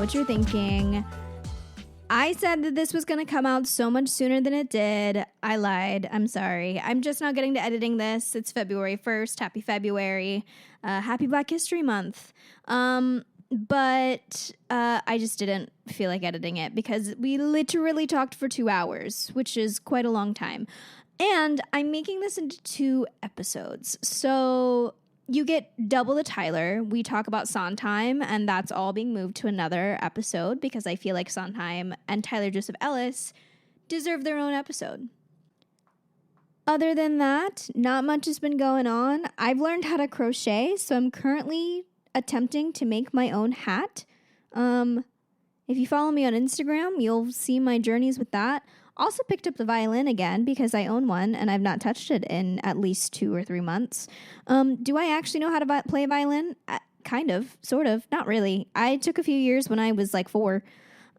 what you're thinking. I said that this was going to come out so much sooner than it did. I lied. I'm sorry. I'm just not getting to editing this. It's February 1st. Happy February. Happy Black History Month. But I just didn't feel like editing it because we literally talked for 2 hours, which is quite a long time. And I'm making this into 2 episodes. So you get double the Tyler. We talk about Sondheim, and that's all being moved to another episode because I feel like Sondheim and Tyler Joseph Ellis deserve their own episode. Other than that, not much has been going on. I've learned how to crochet, so I'm currently attempting to make my own hat. If you follow me on Instagram, you'll see my journeys with that. Also picked up the violin again because I own one and I've not touched it in at least 2 or 3 months. Do I actually know how to play violin? Kind of, sort of, not really. I took a few years when I was like 4.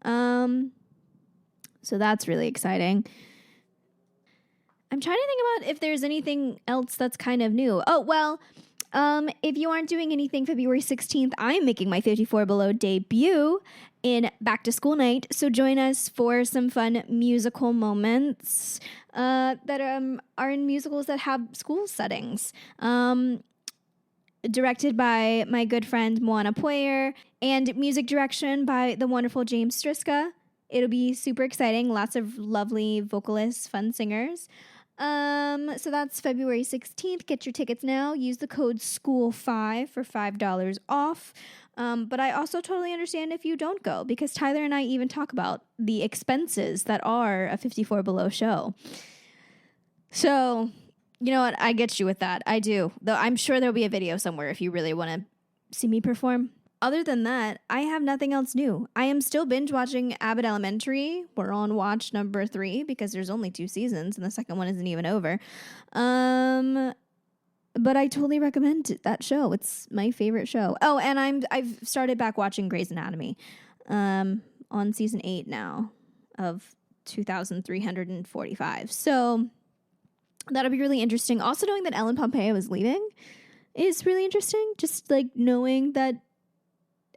So that's really exciting. I'm trying to think about if there's anything else that's kind of new. Oh, well, if you aren't doing anything February 16th, I'm making my 54 Below debut in Back to School Night. So join us for some fun musical moments that are in musicals that have school settings. Directed by my good friend Moana Poyer and music direction by the wonderful James Striska. It'll be super exciting. Lots of lovely vocalists, fun singers. So that's February 16th. Get your tickets now. Use the code SCHOOL5 for $5 off. But I also totally understand if you don't go because Tyler and I even talk about the expenses that are a 54 Below show. So, you know what? I get you with that. I do. Though I'm sure there'll be a video somewhere if you really want to see me perform. Other than that, I have nothing else new. I am still binge watching Abbott Elementary. We're on watch number 3 because there's only 2 seasons and the second one isn't even over. But I totally recommend that show. It's my favorite show. Oh, and I've started back watching Grey's Anatomy on season 8 now of 2,345. So that'll be really interesting. Also knowing that Ellen Pompeo is leaving is really interesting. Just like knowing that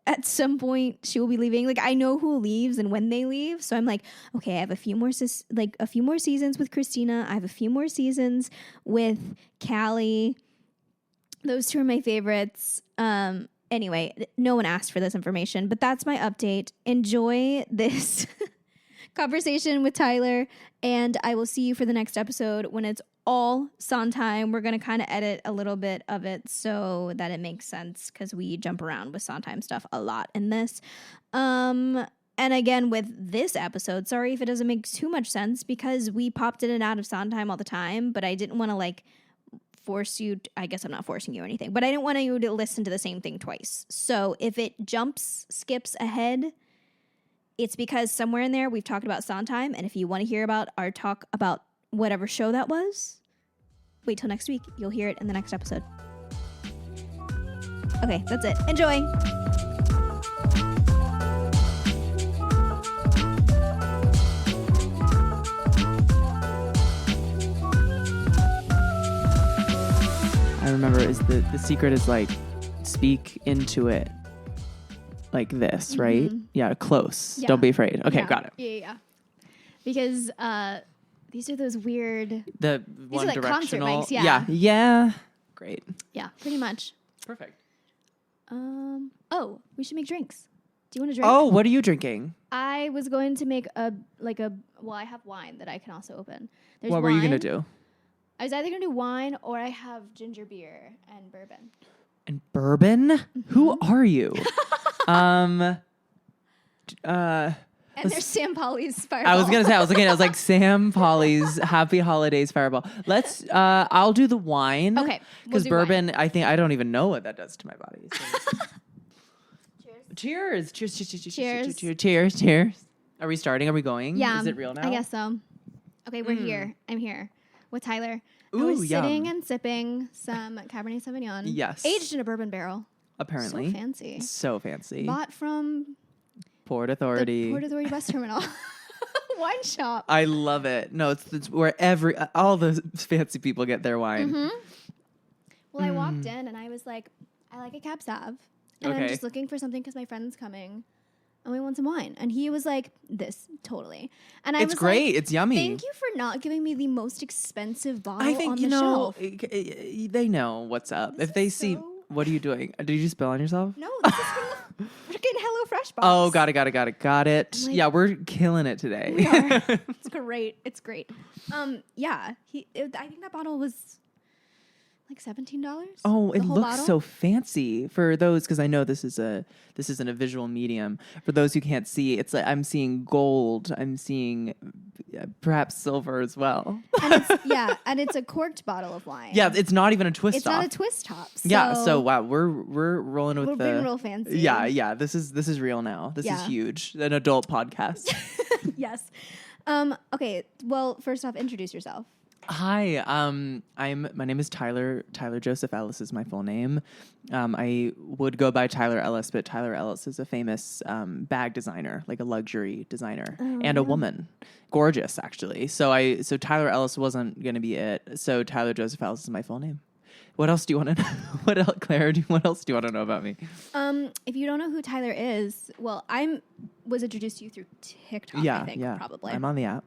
at some point she will be leaving. Like I know who leaves and when they leave. So I'm like, okay, I have a few more seasons with Christina. I have a few more seasons with Callie. Those 2 are my favorites. Anyway, no one asked for this information, but that's my update. Enjoy this conversation with Tyler, and I will see you for the next episode when it's all Sondheim. We're going to kind of edit a little bit of it so that it makes sense because we jump around with Sondheim stuff a lot in this. And again, with this episode, sorry if it doesn't make too much sense because we popped in and out of Sondheim all the time, but I didn't want to force you. I guess I'm not forcing you or anything, but I didn't want you to listen to the same thing twice. So if it skips ahead, it's because somewhere in there we've talked about Sondheim, and if you want to hear about our talk about whatever show that was, wait till next week. You'll hear it in the next episode. Okay, that's it. Enjoy. I remember is the secret is speak into it like this, right? Mm-hmm. Yeah, close. Yeah. Don't be afraid. Okay, yeah. got it. Yeah. Because these are those weird. The These one are like concert directional. mics, yeah. Yeah. Great. Yeah, pretty much. Perfect. Oh, we should make drinks. Do you want to drink? Oh, what are you drinking? I was going to make I have wine that I can also open. There's What were you gonna do? I was either gonna do wine or I have ginger beer and bourbon. And bourbon? Mm-hmm. Who are you? And there's Sam Polly's Fireball. I was like Sam Polly's Happy Holidays Fireball. Let's I'll do the wine. Okay. Because we'll bourbon, wine. I don't even know what that does to my body. So. Cheers. Cheers. Are we starting? Are we going? Yeah. Is it real now? I guess so. Okay, we're here. I'm here with Tyler. Ooh, I was sitting yum. and sipping some Cabernet Sauvignon. Yes. Aged in a bourbon barrel. Apparently. So fancy. Bought from Port Authority. The Port Authority Bus Terminal. Wine shop. I love it. No, it's where all the fancy people get their wine. Mm-hmm. Well, I walked in and I was like, I like a Cab Sav. And I'm just looking for something because my friend's coming. and we want some wine. And he was like, this, totally. And I It's was great. like, It's yummy. thank you for not giving me the most expensive bottle I think, on you the know, shelf. they know what's up. This If they is see, so- what are you doing? Did you spill on yourself? No, this is from the freaking HelloFresh box. Oh, got it. Like, yeah, we're killing it today. We are. It's great. It's great. Yeah. I think that bottle was like $17. Oh, it The whole looks bottle? so fancy for those, because I know this isn't a visual medium. For those who can't see, it's like I'm seeing gold. I'm seeing perhaps silver as well. And it's a corked bottle of wine. Yeah, it's not even a twist It's top. not a twist top. So Yeah, so wow, we're rolling with we're being real fancy. Yeah. This is real now. This is huge. An adult podcast. Yes. Okay. Well, first off, introduce yourself. Hi, my name is Tyler. Tyler Joseph Ellis is my full name. I would go by Tyler Ellis, but Tyler Ellis is a famous bag designer, like a luxury designer, and a woman. Gorgeous, actually. So Tyler Ellis wasn't going to be it. So Tyler Joseph Ellis is my full name. What else do you want to know? What else, Claire? What else do you want to know about me? If you don't know who Tyler is, well, was introduced to you through TikTok. I think probably. I'm on the app.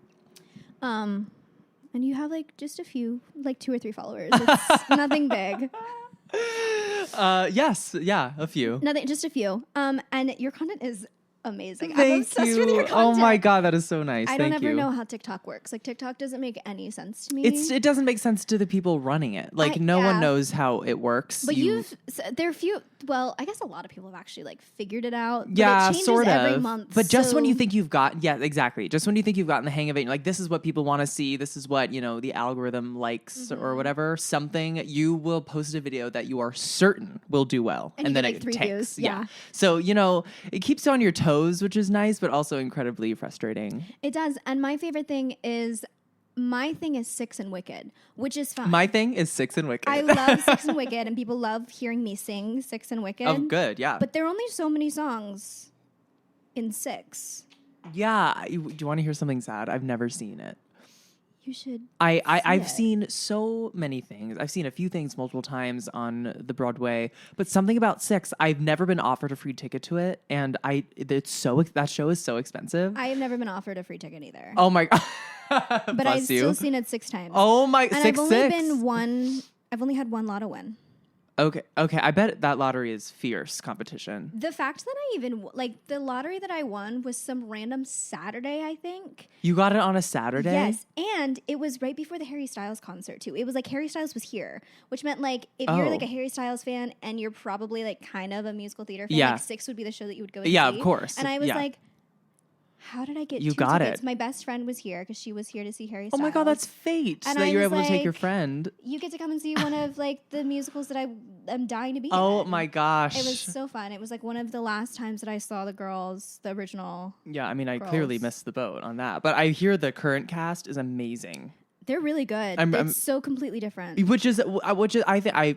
And you have like just a few, like 2 or 3 followers. It's nothing big. Yes, yeah, a few. Nothing, just a few. And your content is amazing. I'm Thank obsessed you. with your Oh content. my god, that is so nice. I Thank don't you. ever know how TikTok works. Like TikTok doesn't make any sense to me. It doesn't make sense to the people running it. Like no one knows how it works. But there are a few. Well, I guess a lot of people have actually like figured it out. But yeah, it changes sort of. every month. But just when you think you've got, exactly. Just when you think you've gotten the hang of it, you're like, this is what people want to see. This is what the algorithm likes or whatever. Something you will post a video that you are certain will do well, and then get, it like, 3 tanks. views. Yeah. So it keeps you on your toes, which is nice, but also incredibly frustrating. It does. And my favorite thing is. My thing is Six and Wicked, which is fun. My thing is Six and Wicked. I love Six and Wicked, and people love hearing me sing Six and Wicked. Oh, good, yeah. But there are only so many songs in Six. Yeah. Do you want to hear something sad? I've never seen it. You should. I've seen so many things. I've seen a few things multiple times on the Broadway, but something about Six, I've never been offered a free ticket to it, and that show is so expensive. I have never been offered a free ticket either. Oh my god! But I've still seen it 6 times. Oh my! And I've only had one lotto win. Okay. I bet that lottery is fierce competition. The fact that I even the lottery that I won was some random Saturday, I think. You got it on a Saturday? Yes, and it was right before the Harry Styles concert too. It was like Harry Styles was here, which meant like if you're like a Harry Styles fan and you're probably like kind of a musical theater fan, like Six would be the show that you would go and see. Yeah, of course. And I was like, how did I get You 2 got tickets? it. My best friend was here because she was here to see Harry Oh Styles. my god, that's fate And that I you're was able to take your like, friend. You get to come and see one of like the musicals that I'm dying to be Oh in. my gosh. It was so fun. It was like one of the last times that I saw the original. Yeah, I mean, I girls. clearly missed the boat on that. But I hear the current cast is amazing. They're really good. It's so completely different. Which is I think I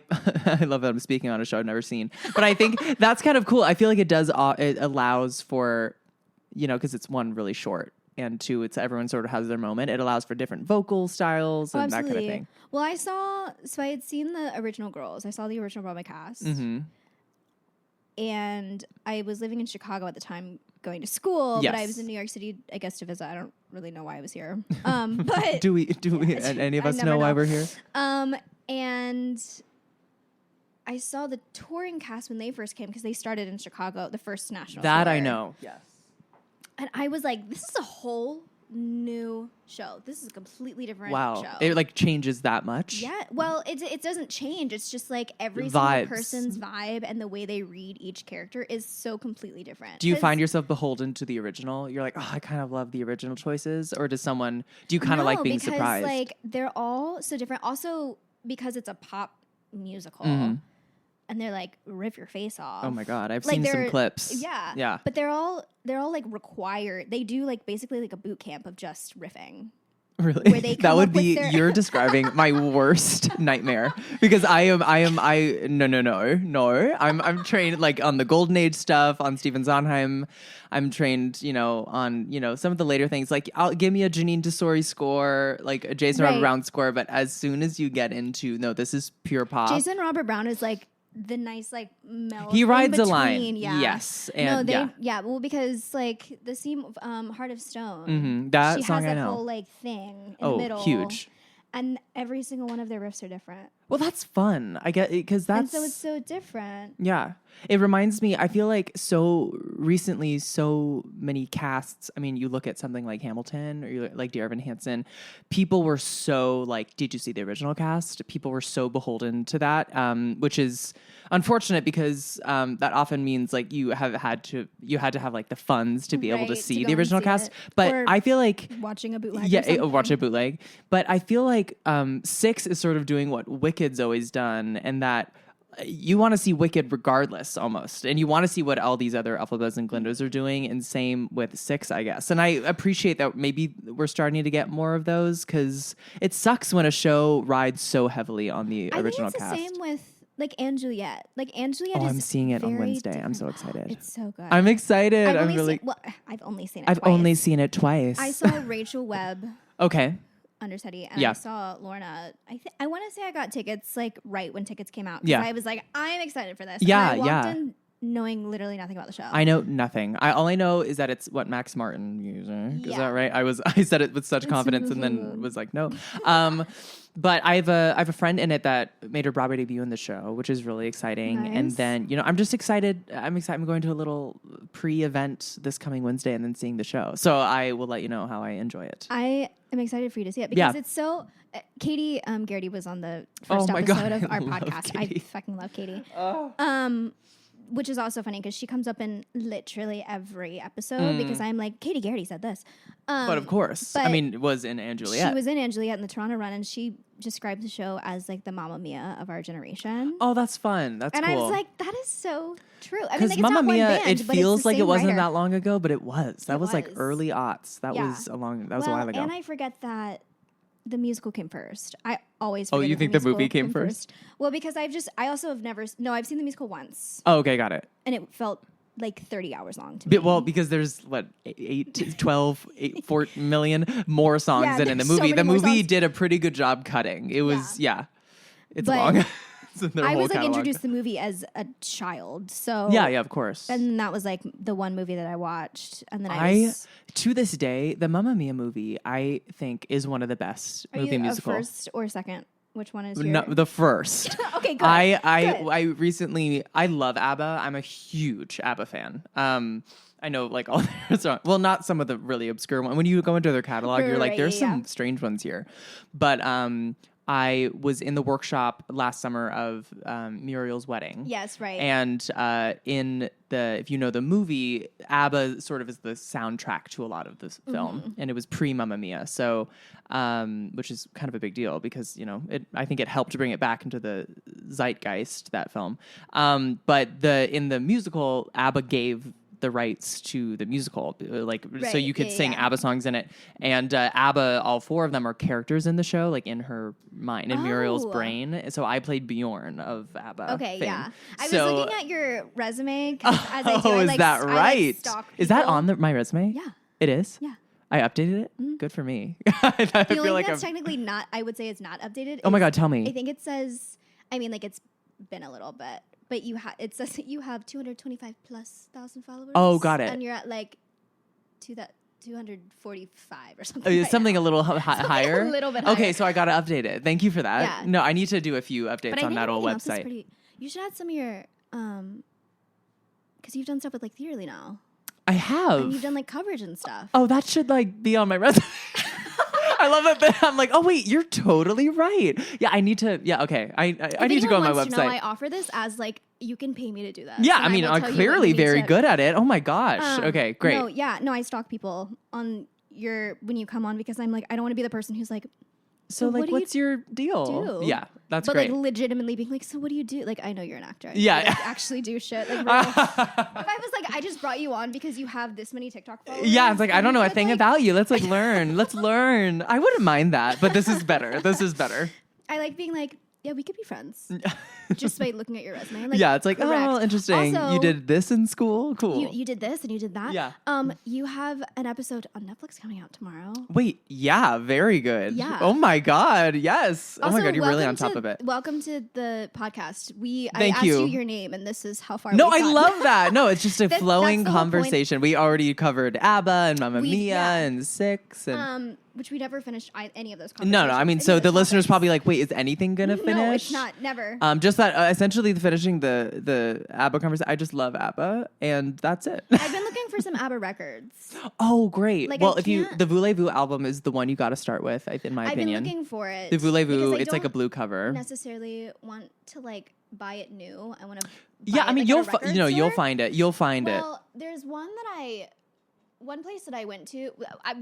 love that I'm speaking on a show I've never seen. But I think that's kind of cool. I feel like it allows for, because it's one, really short, and 2, it's everyone sort of has their moment. It allows for different vocal styles and that kind of thing. Well, I had seen the original girls. I saw the original Broadway cast. Mm-hmm. And I was living in Chicago at the time going to school, Yes. but I was in New York City, I guess, to visit. I don't really know why I was here. But do we and any of us know why we're here? And I saw the touring cast when they first came because they started in Chicago, the first national That tour. I know. Yes. And I was like, this is a whole new show. This is a completely different Wow. show. It changes that much? Yeah. Well, it doesn't change. It's just like every Vibes. single person's vibe and the way they read each character is so completely different. Do you find yourself beholden to the original? You're like, oh, I kind of love the original choices, or do you kind of like being surprised? Like they're all so different. Also, because it's a pop musical. And they're like rip your face off. Oh my god, I've Like, seen some clips. Yeah, yeah. But they're all like required. They do like basically like a boot camp of just riffing. Really? Where they that come would up with be their- you're describing my worst nightmare because no. I'm trained like on the Golden Age stuff, on Stephen Sondheim. I'm trained, on some of the later things. Like, give me a Janine Tesori score, like a Jason Robert Brown score. But as soon as you get into this is pure pop. Jason Robert Brown is like the nice like melt. He rides in a line. between, yeah. Yes. No, And they well because like the scene Heart of Stone. Mhm. That she song has I that know. whole like thing in the middle. Huge. And every single one of their riffs are different. Well, that's fun. I get it because that's And so it's so different. Yeah. It reminds me, I feel like so recently, so many casts. I mean, you look at something like Hamilton or you look like Dear Evan Hansen, people were so like, did you see the original cast? People were so beholden to that, which is unfortunate because that often means like you had to have like the funds to be able to see the original cast. But or I feel like watching a bootleg. watch a bootleg. But I feel like 6 is sort of doing what Wicked's always done, and that you want to see Wicked regardless almost. And you want to see what all these other Elphibas and Glindas are doing. And same with 6, I guess. And I appreciate that maybe we're starting to get more of those because it sucks when a show rides so heavily on the original cast. I think it's the same with like Anne Juliet. Like Anne Juliet is I'm seeing it on very Wednesday. different. I'm so excited. It's so good. I'm excited. I've only seen it I've twice. only seen it twice. I saw Rachel Webb Okay. understudy, and I saw Lorna. I want to say I got tickets like right when tickets came out. Yeah. I was like, I'm excited for this. Yeah, and I walked in knowing literally nothing about the show. I know nothing. All I know is that it's what Max Martin music. Is that right? I said it with such confidence and then was like, no. But I have a friend in it that made her Broadway debut in the show, which is really exciting. Nice. And then, I'm just excited. I'm excited. I'm going to a little pre-event this coming Wednesday and then seeing the show. So I will let you know how I enjoy it. I am excited for you to see it because it's so. Katie Garrity was on the first episode of our podcast. I fucking love Katie. Which is also funny because she comes up in literally every episode because I'm like, Katie Garrity said this. But of course. It was in Anne Juliet. She was in Anne Juliet in the Toronto run, and she described the show as like the Mamma Mia of our generation. Oh, that's fun. That's cool. And I was like, that is so true. Because Mamma Mia, it feels like it wasn't that long ago, but it was. That was like early aughts. That was a while ago. And I forget that the musical came first. I always forget. Oh, you think the movie came first? Well, because I've seen the musical once. Oh, okay, got it. And it felt like 30 hours long to me. Well, because there's 4 million more songs than in the movie. The movie did a pretty good job cutting. It was, it's long. I was like introduced to the movie as a child, so yeah, of course. And that was like the one movie that I watched, and then to this day, the Mamma Mia movie I think is one of the best movie musicals. First or second? Which one is the first? Okay, good. I recently love ABBA. I'm a huge ABBA fan. I know like all their songs. Well, not some of the really obscure ones. When you go into their catalog, you're like, there's some strange ones here, but I was in the workshop last summer of Muriel's wedding. Yes, right. And if you know the movie, ABBA sort of is the soundtrack to a lot of this film, and it was pre Mamma Mia, so which is kind of a big deal because I think it helped to bring it back into the zeitgeist, that film. But in the musical, ABBA gave the rights to the musical, so you could sing ABBA songs in it, and ABBA, all 4 of them are characters in the show, like in her mind, in Muriel's brain. So I played Bjorn of ABBA. Okay, fame. yeah. I was looking at your resume. As I do, is that right? Is that on my resume? Yeah, it is. Yeah. I updated it? Good for me. The only thing that's technically not, I would say it's not updated. Oh my God, tell me. I think it says, it's been a little bit, but it says that you have 225,000+ followers. Oh, got it. And you're at like 245 or something. Something a little higher? A little bit higher. Okay, so I got to update it. Thank you for that. Yeah. No, I need to do a few updates on that old website. You should add some of your, because you've done stuff with like Theory now. I have. And you've done like coverage and stuff. Oh, that should be on my resume. I love it. I'm like, oh wait, you're totally right. Yeah, I need to. Yeah, okay. I need to go on my website. I offer this as like you can pay me to do that. Yeah, I'm clearly very good at it. Oh my gosh. Okay, great. No, I stalk people on when you come on because I'm like, I don't want to be the person who's like, so like, what's your deal? Yeah, that's great. But like legitimately being like, so what do you do? Like, I know you're an actor. Actually do shit. Like, really. If I was like, I just brought you on because you have this many TikTok followers. Yeah, it's like, I don't know a thing about you. Let's learn. Let's learn. I wouldn't mind that, but this is better. This is better. I like being like, yeah, we could be friends. just by looking at your resume. Like, yeah, it's like, correct. oh, interesting. Also, you did this in school? Cool. You did this and you did that. Yeah. You have an episode on Netflix coming out tomorrow. Wait, yeah, very good. Yeah. Oh my God, yes. Also, oh my God, you're really on top of it. Welcome to the podcast. I Thank asked you. you your name, and this is how far No, we've I gotten. love that. No, it's just a That's flowing the whole point. conversation. We already covered ABBA and Mamma Mia and Six and Which we never finished any of those conversations. no. I mean, Any so of the those listeners topics. probably like, wait, is anything gonna finish? No, it's not. Never. Just that essentially finishing the ABBA conversation. I just love ABBA, and that's it. I've been looking for some ABBA records. Oh, great. Like, well, I if you can't- the Voulez-Vous album is the one you got to start with, in my I've opinion. been looking for it. The Voulez-Vous, because I it's like a don't blue cover. necessarily want to like buy it new. I want to. Yeah, I mean, you'll you'll find it. You'll find it. Well, there's one place that I went to.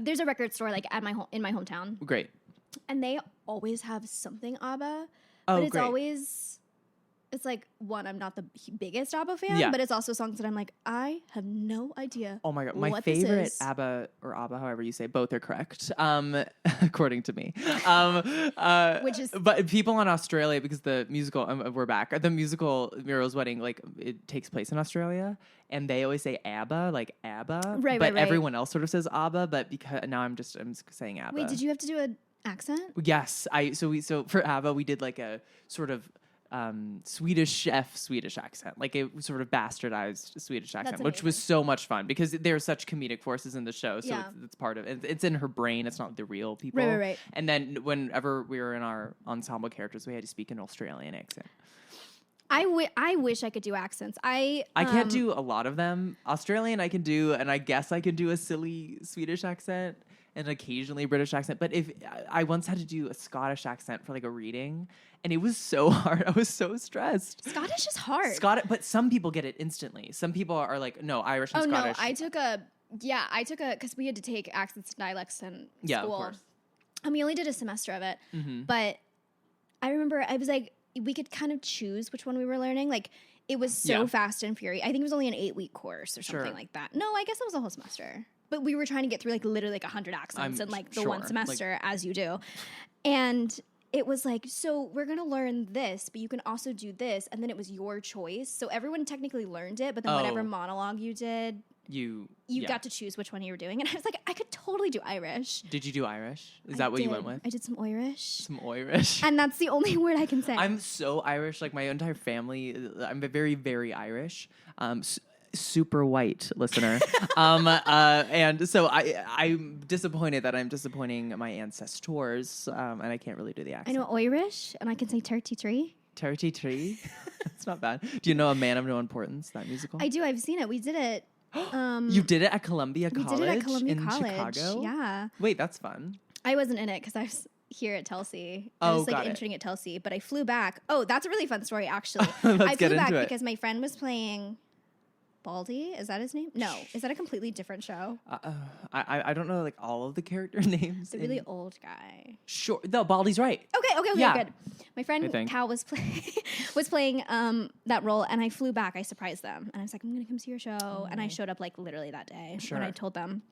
There's a record store like at in my hometown, Great. and they always have something ABBA. Oh, but it's great. always, it's like, one, I'm not the biggest ABBA fan, Yeah. but it's also songs that I'm like, I have no idea. Oh my God, my what this favorite is. ABBA or ABBA, however you say, both are correct, according to me. Which is- but people in Australia, because the musical, we're back. The musical Muriel's Wedding, like it takes place in Australia, and they always say ABBA, like ABBA, Right, but right. everyone else sort of says ABBA, but because now I'm just saying ABBA. Wait, did you have to do an accent? Yes, so for ABBA we did like a sort of Swedish accent, like a sort of bastardized Swedish accent, which was so much fun because they're such comedic forces in the show. So it's part of it. It's in her brain. It's not the real people. Right. And then whenever we were in our ensemble characters, we had to speak an Australian accent. I wish I could do accents. I can't do a lot of them. Australian I can do, and I guess I can do a silly Swedish accent and occasionally a British accent. But if I once had to do a Scottish accent for like a reading, and it was so hard. I was so stressed. Scottish is hard. But some people get it instantly. Some people are like, no, Irish and Scottish. No, I took a because we had to take accents and dialects in school. Of course. And we only did a semester of it. Mm-hmm. But I remember I was like, we could kind of choose which one we were learning. Like, it was so fast and furious. I think it was only an 8-week course or something like that. No, I guess it was a whole semester. But we were trying to get through like literally like 100 accents in like the one semester, as you do. And it was like, so we're going to learn this, but you can also do this. And then it was your choice. So everyone technically learned it, but then whatever monologue you did, you got to choose which one you were doing. And I was like, I could totally do Irish. Did you do Irish? Is that what you went with? I did some Irish. Some Irish. And that's the only word I can say. I'm so Irish. Like my entire family, I'm very, very Irish. Super white listener. And so I'm disappointed that I'm disappointing my ancestors, and I can't really do the accent. I know Irish, and I can say Terty Tree. Terty Tree. It's not bad. Do you know A Man of No Importance, that musical? I do. I've seen it. We did it. You did it at Columbia College? We did it at Columbia in College. Chicago? Yeah. Wait, that's fun. I wasn't in it because I was here at Telsey. I was like interning at Telsey, but I flew back. Oh, that's a really fun story, actually. I flew back because my friend was playing Baldy. Is that his name? No. Is that a completely different show? I don't know like all of the character names. The really old guy. Sure. No, Baldy's right. Okay, Yeah. good. My friend Cal was playing that role, and I flew back. I surprised them, and I was like, I'm gonna come see your show, and I showed up like literally that day, and I told them,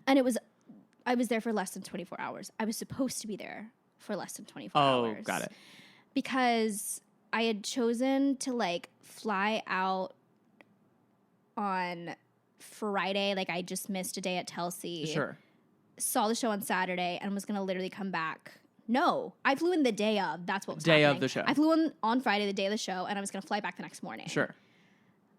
and I was there for less than 24 hours. I was supposed to be there for less than 24 hours. Oh, got it. Because I had chosen to like fly out on Friday, like I just missed a day at Telsey. Sure. Saw the show on Saturday and was gonna literally come back. No, I flew in the day of. That's what was happening. Day of the show. I flew in on Friday, the day of the show, and I was gonna fly back the next morning. Sure.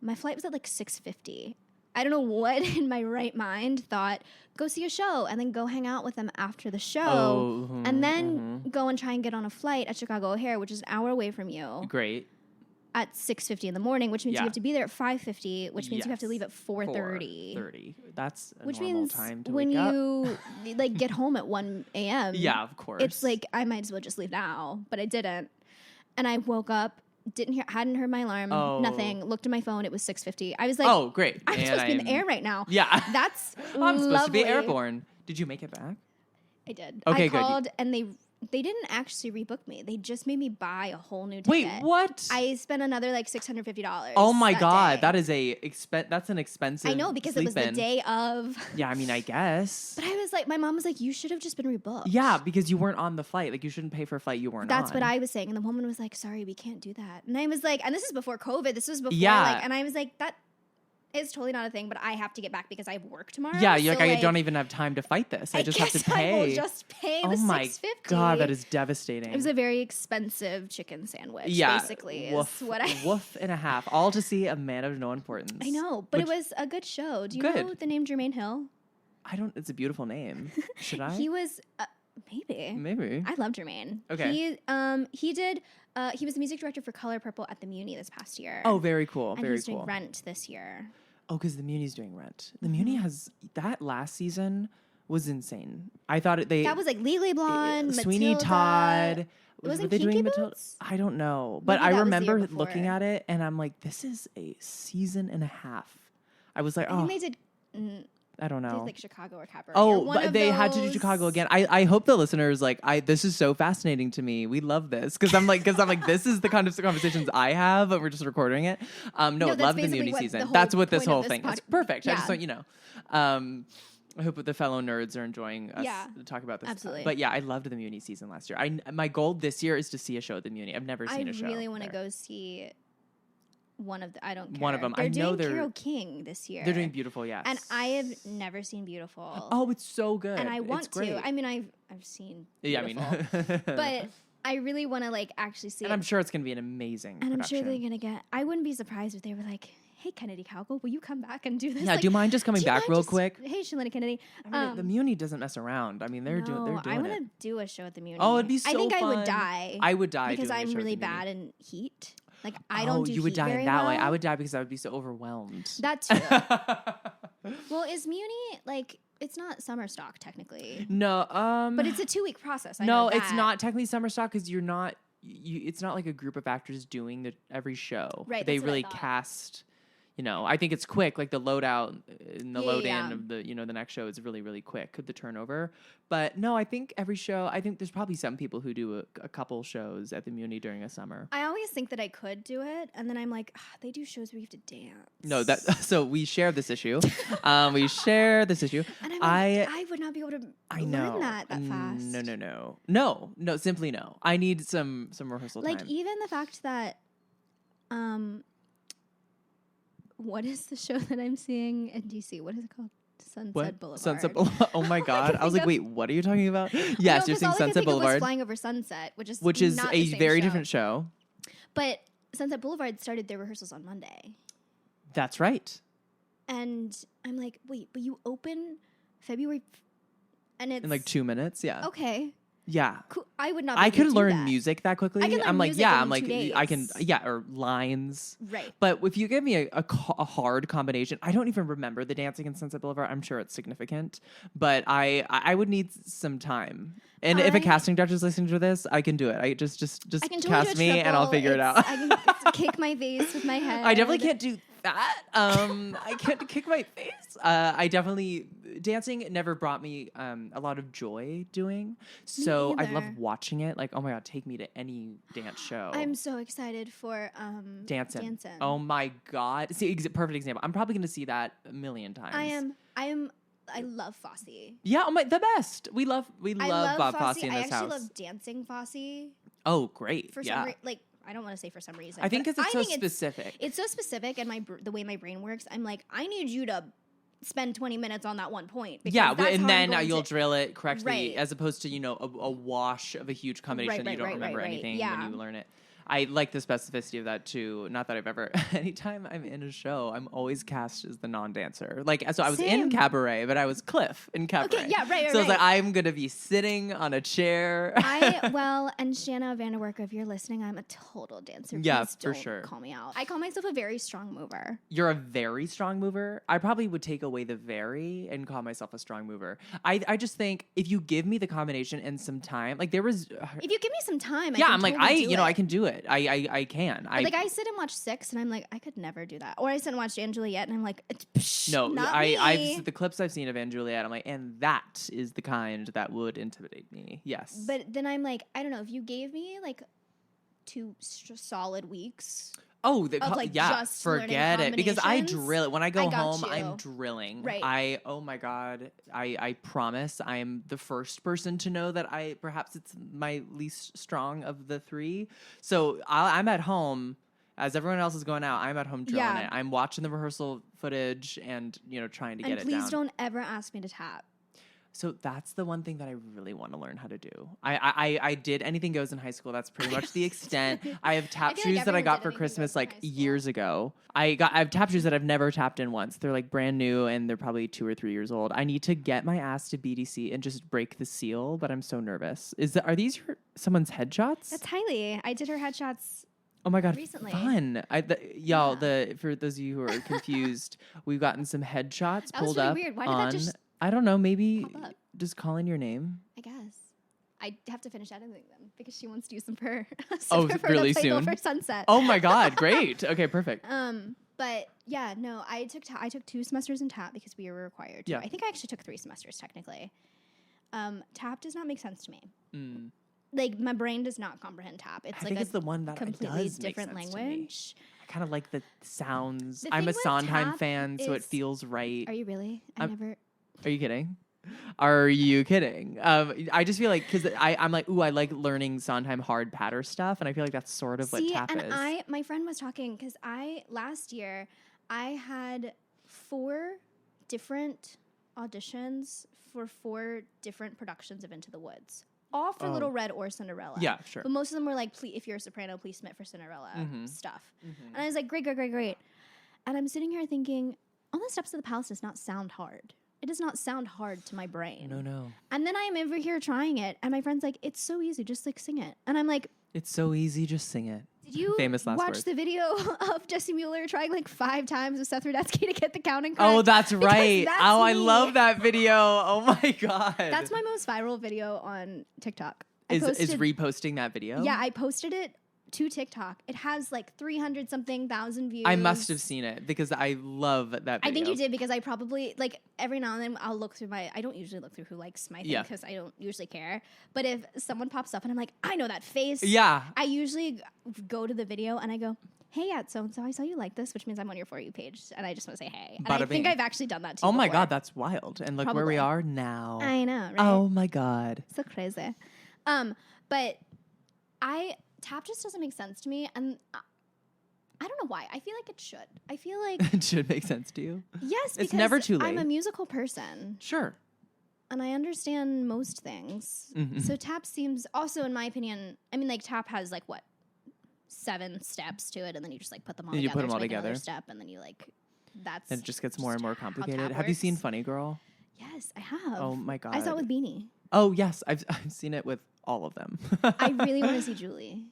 My flight was at like 6:50. I don't know what in my right mind thought, go see a show and then go hang out with them after the show, and then go and try and get on a flight at Chicago O'Hare, which is an hour away from you. Great. At 6:50 in the morning, which means you have to be there at 5:50, which means you have to leave at 4:30. 4:30. That's a which normal means time to when wake up. you like get home at 1 a.m. Yeah, of course. It's like I might as well just leave now, but I didn't. And I woke up, hadn't heard my alarm, nothing. Looked at my phone, it was 6:50. I was like, oh, great. I'm supposed to be in the air right now. Yeah. That's I'm supposed to be lovely. airborne. Did you make it back? I did. Okay, I good. called and They didn't actually rebook me. They just made me buy a whole new ticket. Wait, what? I spent another like $650. Oh my God, day. that is that's an expensive. I know, because it was the day of. Yeah, I mean, I guess. But I was like, my mom was like, you should have just been rebooked. Yeah, because you weren't on the flight. Like, you shouldn't pay for a flight you weren't on. That's what I was saying, and the woman was like, sorry, we can't do that. And I was like, and this is before COVID. This was before and I was like, that. It's totally not a thing, but I have to get back because I have work tomorrow. Yeah, you're I don't even have time to fight this. I just have to pay. I will just pay the $650. Oh my God, that is devastating. It was a very expensive chicken sandwich, basically. Woof, is what I woof and a half, all to see a man of no importance. I know, but it was a good show. Do you know the name Jermaine Hill? I don't. It's a beautiful name. Should I? He was maybe. I love Jermaine. Okay. He did. He was the music director for Color Purple at the Muni this past year. Oh, very cool. And he's doing Rent this year. Oh, because the Muni's doing Rent. The Muni has that last season was insane. I thought that was like Legally Blonde, Sweeney Matilda. Todd. Was were it they Kinky doing Boots? Matilda? I don't know, but Maybe I remember was the year looking at it and I'm like, this is a season and a half. I was like, I think they did. I don't know. They did like Chicago or Cabaret. Oh, but they had to do Chicago again. I hope the listeners this is so fascinating to me. We love this because I'm like this is the kind of conversations I have, but we're just recording it. No, I love the Muni season. That's what this whole thing is. Perfect. Yeah. I just want you know. I hope the fellow nerds are enjoying us to talk about this. Absolutely. But yeah, I loved the Muni season last year. My goal this year is to see a show at the Muni. I've never seen a show. I really want to go see one of the. I don't care. One of them. They're I know doing Carole King this year. They're doing Beautiful, yes. And I have never seen Beautiful. Oh, it's so good. And I want to. I mean, I've seen Beautiful. Yeah, I mean. But I really want to like actually see it. And I'm sure it's going to be an amazing production. I'm sure they're going to get. I wouldn't be surprised if they were like, hey, Kennedy Cowgill, will you come back and do this? Yeah, do you mind just coming back real quick? Hey, Shalana Kennedy. I mean, the Muni doesn't mess around. I mean, they're doing it. I want to do a show at the Muni. Oh, it'd be so I think fun. I would die. I would die because doing I'm a show really at the Muni. bad in heat. Like I don't do you would heat die very in that way. well. I would die because I would be so overwhelmed. That too. Well, is Muni like it's not summer stock technically? No, but it's a 2-week process. No, it's not technically summer stock because you're not. It's not like a group of actors doing every show. Right. They really cast. You know, I think it's quick. Like the loadout and the load in of the the next show is really, really quick. The turnover, but no, I think every show. I think there's probably some people who do a couple shows at the Muni during a summer. I always think that I could do it, and then I'm like, they do shows where you have to dance. No, so we share this issue. We share this issue. And I'm like, I would not be able to learn that fast. No, simply no. I need some rehearsal time. Like even the fact that, what is the show that I'm seeing in DC? What is it called? Sunset Boulevard. Sunset Boulevard. Oh my God. I was like, wait, what are you talking about? Yes, you're seeing Sunset Boulevard. Flying Over Sunset, which is not a the same very show. different show. But Sunset Boulevard started their rehearsals on Monday. That's right. And I'm like, wait, but you open February and it's in like 2 minutes, yeah. Okay. Yeah. Cool. I would not. I could learn music that quickly. I'm like, I can, or lines. Right. But if you give me a hard combination, I don't even remember the dancing in Sunset Boulevard. I'm sure it's significant, but I would need some time. And if a casting director is listening to this, I can do it. I just I can cast me and I'll figure it out. I can kick my face with my head. I definitely can't do that. I can't kick my face. I definitely dancing never brought me a lot of joy doing. So I love watching it. Like, oh my God, take me to any dance show. I'm so excited for dancing. Oh my God. See, perfect example. I'm probably going to see that a million times. I love Fosse. Yeah, the best. We love Bob Fosse in this house. I actually love dancing Fosse. Oh, great. For some reason, I don't want to say for some reason. I think because it's so specific. It's so specific, and the way my brain works, I'm like, I need you to spend 20 minutes on that one point. Yeah, and then you'll drill it correctly, as opposed to a wash of a huge combination that you don't remember anything when you learn it. I like the specificity of that too. Not that I've ever. Anytime I'm in a show, I'm always cast as the non-dancer. So I was in Cabaret, but I was Cliff in Cabaret. Okay, yeah, right. So I was like, I'm gonna be sitting on a chair. And Shanna Vanderwerk, if you're listening, I'm a total dancer. Yeah, Please for don't sure. Call me out. I call myself a very strong mover. You're a very strong mover. I probably would take away the very and call myself a strong mover. I just think if you give me the combination and some time, like there was. If you give me some time, I can do it. it. I can. Like I sit and watch Six, and I'm like, I could never do that. Or I sit and watch Anne Juliet, and I'm like, no, not me. the clips I've seen of Anne Juliet, I'm like, and that is the kind that would intimidate me. Yes. But then I'm like, I don't know, if you gave me like 2 solid weeks. Oh, just forget it. Because I drill it. When I go home, you. I'm drilling. Right. Oh my God. I promise I am the first person to know that perhaps it's my least strong of the 3. So I'm at home, as everyone else is going out, I'm at home drilling it. I'm watching the rehearsal footage and, trying to get it down. And please don't ever ask me to tap. So that's the one thing that I really want to learn how to do. I did Anything Goes in high school. That's pretty much the extent. I have tap shoes that I got for Christmas like years ago. I have tap shoes that I've never tapped in once. They're like brand new and they're probably 2 or 3 years old. I need to get my ass to BDC and just break the seal, but I'm so nervous. Are these someone's headshots? That's Hailey. I did her headshots. Oh my God, recently. Fun. For those of you who are confused, we've gotten some headshots pulled up. Weird. Why did that just I don't know, maybe just calling your name. I guess. I have to finish editing them because she wants to use them for her. Really soon? For Sunset. Oh my God, great. Okay, perfect. But yeah, no, I took 2 semesters in tap because we were required to. Yeah. I think I actually took 3 semesters technically. Tap does not make sense to me. Like my brain does not comprehend tap. It's I think it's the one that completely does different make sense language. To me. I kind of like the sounds. The I'm a thing with Sondheim tap fan, so it feels right. Are you really? Are you kidding? Are you kidding? I just feel like, because I'm like, ooh, I like learning Sondheim hard patter stuff, and I feel like that's sort of what tap is. My friend was talking, because last year, I had 4 different auditions for 4 different productions of Into the Woods. All for Little Red or Cinderella. Yeah, sure. But most of them were like, if you're a soprano, please submit for Cinderella stuff. And I was like, great. And I'm sitting here thinking, On the Steps of the Palace does not sound hard. It does not sound hard to my brain. No. And then I'm over here trying it, and my friend's like, it's so easy, just like sing it. And I'm like, it's so easy, just sing it. Did you watch the video of Jesse Mueller trying like 5 times with Seth Rudetsky to get the counting correct? Oh, that's right. That's I me. love that video. Oh my God. That's my most viral video on TikTok. Is reposting that video? Yeah, I posted it to TikTok. It has like 300-something,000 views. I must have seen it because I love that video. I think you did, because I probably, like, every now and then I'll look through I don't usually look through who likes my thing because I don't usually care. But if someone pops up and I'm like, I know that face. Yeah. I usually go to the video and I go, hey, at so-and-so, I saw you like this, which means I'm on your For You page. And I just want to say hey. And I think I've actually done that too. Oh my God, that's wild. And look where we are now. I know, right? Oh my God. So crazy. But tap just doesn't make sense to me, and I don't know why. I feel like it should. I feel like it should make sense to you. Yes, because it's never too late. I'm a musical person. Sure. And I understand most things. So tap seems also, in my opinion, I mean, like tap has like 7 steps to it, and then you just like put them all and together. You put them all together. Step, and then you like that's. And it just gets more and more complicated. Have you seen Funny Girl? Yes, I have. Oh my God. I saw it with Beanie. Oh yes, I've seen it with all of them. I really want to see Julie.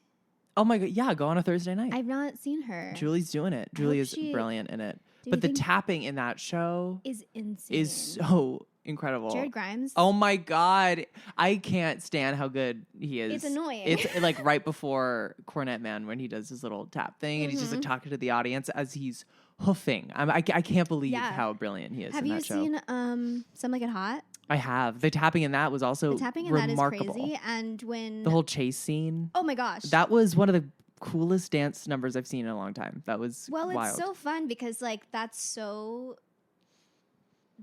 Oh my God, yeah, go on a Thursday night. I've not seen her. Julie's doing it. Julie is brilliant in it. But the tapping in that show is insane. Is so incredible. Jared Grimes. Oh my God. I can't stand how good he is. It's annoying. It's like right before Cornet Man when he does his little tap thing and he's just like talking to the audience as he's hoofing. I can't believe how brilliant he is in that show. Have you seen Some Like It Hot? I have. The tapping in that was also remarkable. That is crazy. And when the whole chase scene. Oh my gosh. That was one of the coolest dance numbers I've seen in a long time. That was wild. It's so fun because like that's so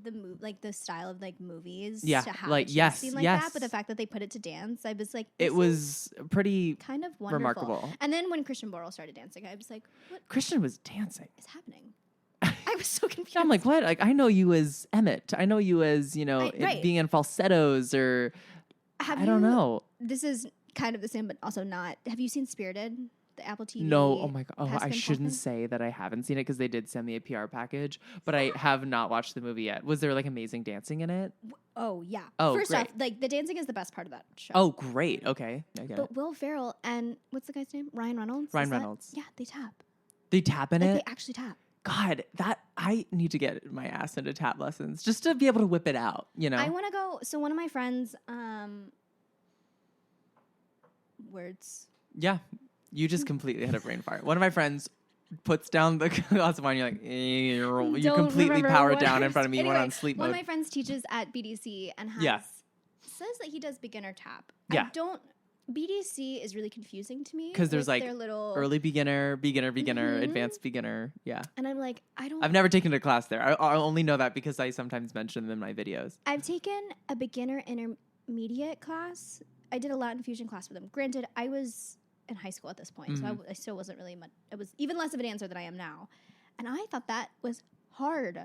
the style of like movies to have a chase scene like that, but the fact that they put it to dance, I was like, it was pretty kind of wonderful. Remarkable. And then when Christian Borle started dancing, I was like, what Christian was dancing? Is happening? I was so confused. I'm like, what? Like, I know you as Emmett. I know you as, being in falsettos or I don't know. This is kind of the same, but also not. Have you seen Spirited? The Apple TV? No. Oh my God. Oh, I shouldn't say that I haven't seen it because they did send me a PR package, but I have not watched the movie yet. Was there like amazing dancing in it? Oh yeah. Oh, First great. off, like the dancing is the best part of that show. Oh, great. Okay. I get it. Will Ferrell and what's the guy's name? Ryan Reynolds? Ryan Reynolds. Yeah, they tap. They tap in it? They actually tap. God, I need to get my ass into tap lessons just to be able to whip it out, I want to go. So one of my friends, words. Yeah. You just completely had a brain fart. One of my friends puts down the glass of wine. You're like, you completely power down in front of me. Anyway, you went on sleep one mode. of my friends teaches at BDC and says that he does beginner tap. Yeah. BDC is really confusing to me because there's like their little early beginner, advanced beginner. Yeah. And I'm like, I've never taken a class there. I only know that because I sometimes mention them in my videos. I've taken a beginner intermediate class. I did a Latin fusion class with them. Granted, I was in high school at this point, so I still wasn't really much. It was even less of an dancer than I am now, and I thought that was hard.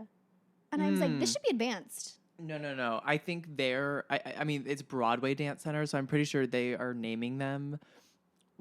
And I was like, this should be advanced. No. I think I mean, it's Broadway Dance Center, so I'm pretty sure they are naming them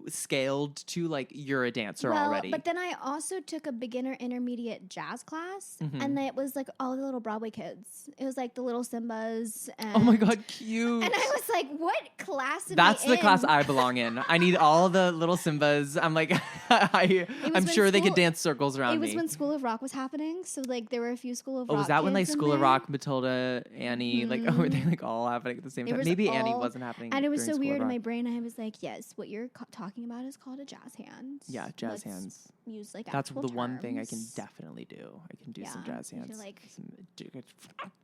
scaled to like you're a dancer already. But then I also took a beginner intermediate jazz class, and it was like all the little Broadway kids. It was like the little Simbas. And, oh my god, cute! And I was like, what class? That's the class I belong in. I need all the little Simbas. I'm like, I'm sure they could dance circles around me. It was when School of Rock was happening, so like there were a few School of Rock. Oh, was that when like kids School of Rock, Matilda, Annie, like were they like all happening at the same time? Maybe Annie wasn't happening. And it was so weird in my brain. I was like, yes, what you're talking about is called a jazz hands. Yeah, jazz hands. Use like that's actual the terms. one thing I can definitely do. I can do some jazz hands. Like,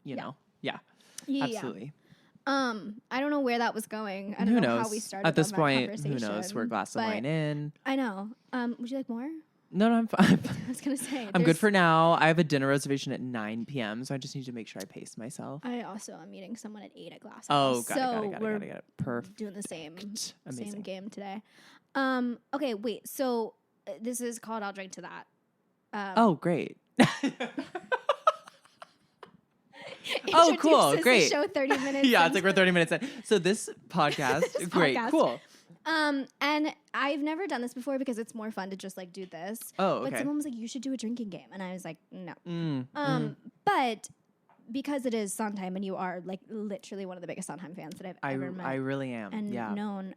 you know, yeah, absolutely. I don't know where that was going. I don't know how we started at this point. Who knows? We're a glass of wine in. I know. Would you like more? No, I'm fine. I was gonna say I'm good for now. I have a dinner reservation at 9 p.m., so I just need to make sure I pace myself. I also am meeting someone at 8 at Glass. Oh, got it. Perfect. Doing the same game today. Okay, wait. So this is called I'll Drink to That. Oh, great. Oh, cool. Great. The show 30 minutes. Yeah, it's like we're 30 minutes in. So this podcast, great, cool. And I've never done this before because it's more fun to just like do this. Oh, okay. But someone was like, you should do a drinking game. And I was like, no. But because it is Sondheim and you are like literally one of the biggest Sondheim fans that I've ever met. I really am. And known.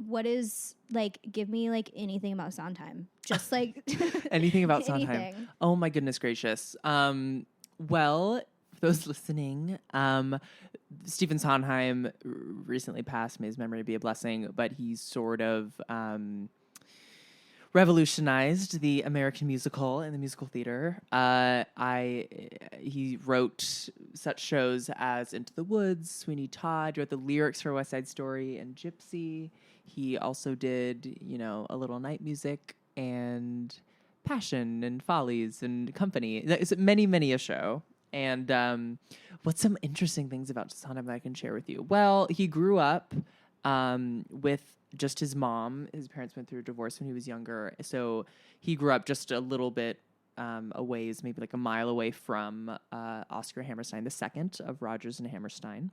What is like, give me like anything about Sondheim. Just like anything about Sondheim. Oh my goodness gracious. Well, for those listening, Stephen Sondheim recently passed. May his memory be a blessing. But he's sort of revolutionized the American musical and the musical theater. He wrote such shows as Into the Woods, Sweeney Todd. He wrote the lyrics for West Side Story and Gypsy. He also did, A Little Night Music and Passion and Follies and Company. It's many a show. And what's some interesting things about Sondheim that I can share with you? Well, he grew up with just his mom. His parents went through a divorce when he was younger. So he grew up just a little bit a ways, maybe like a mile away from Oscar Hammerstein II of Rodgers and Hammerstein.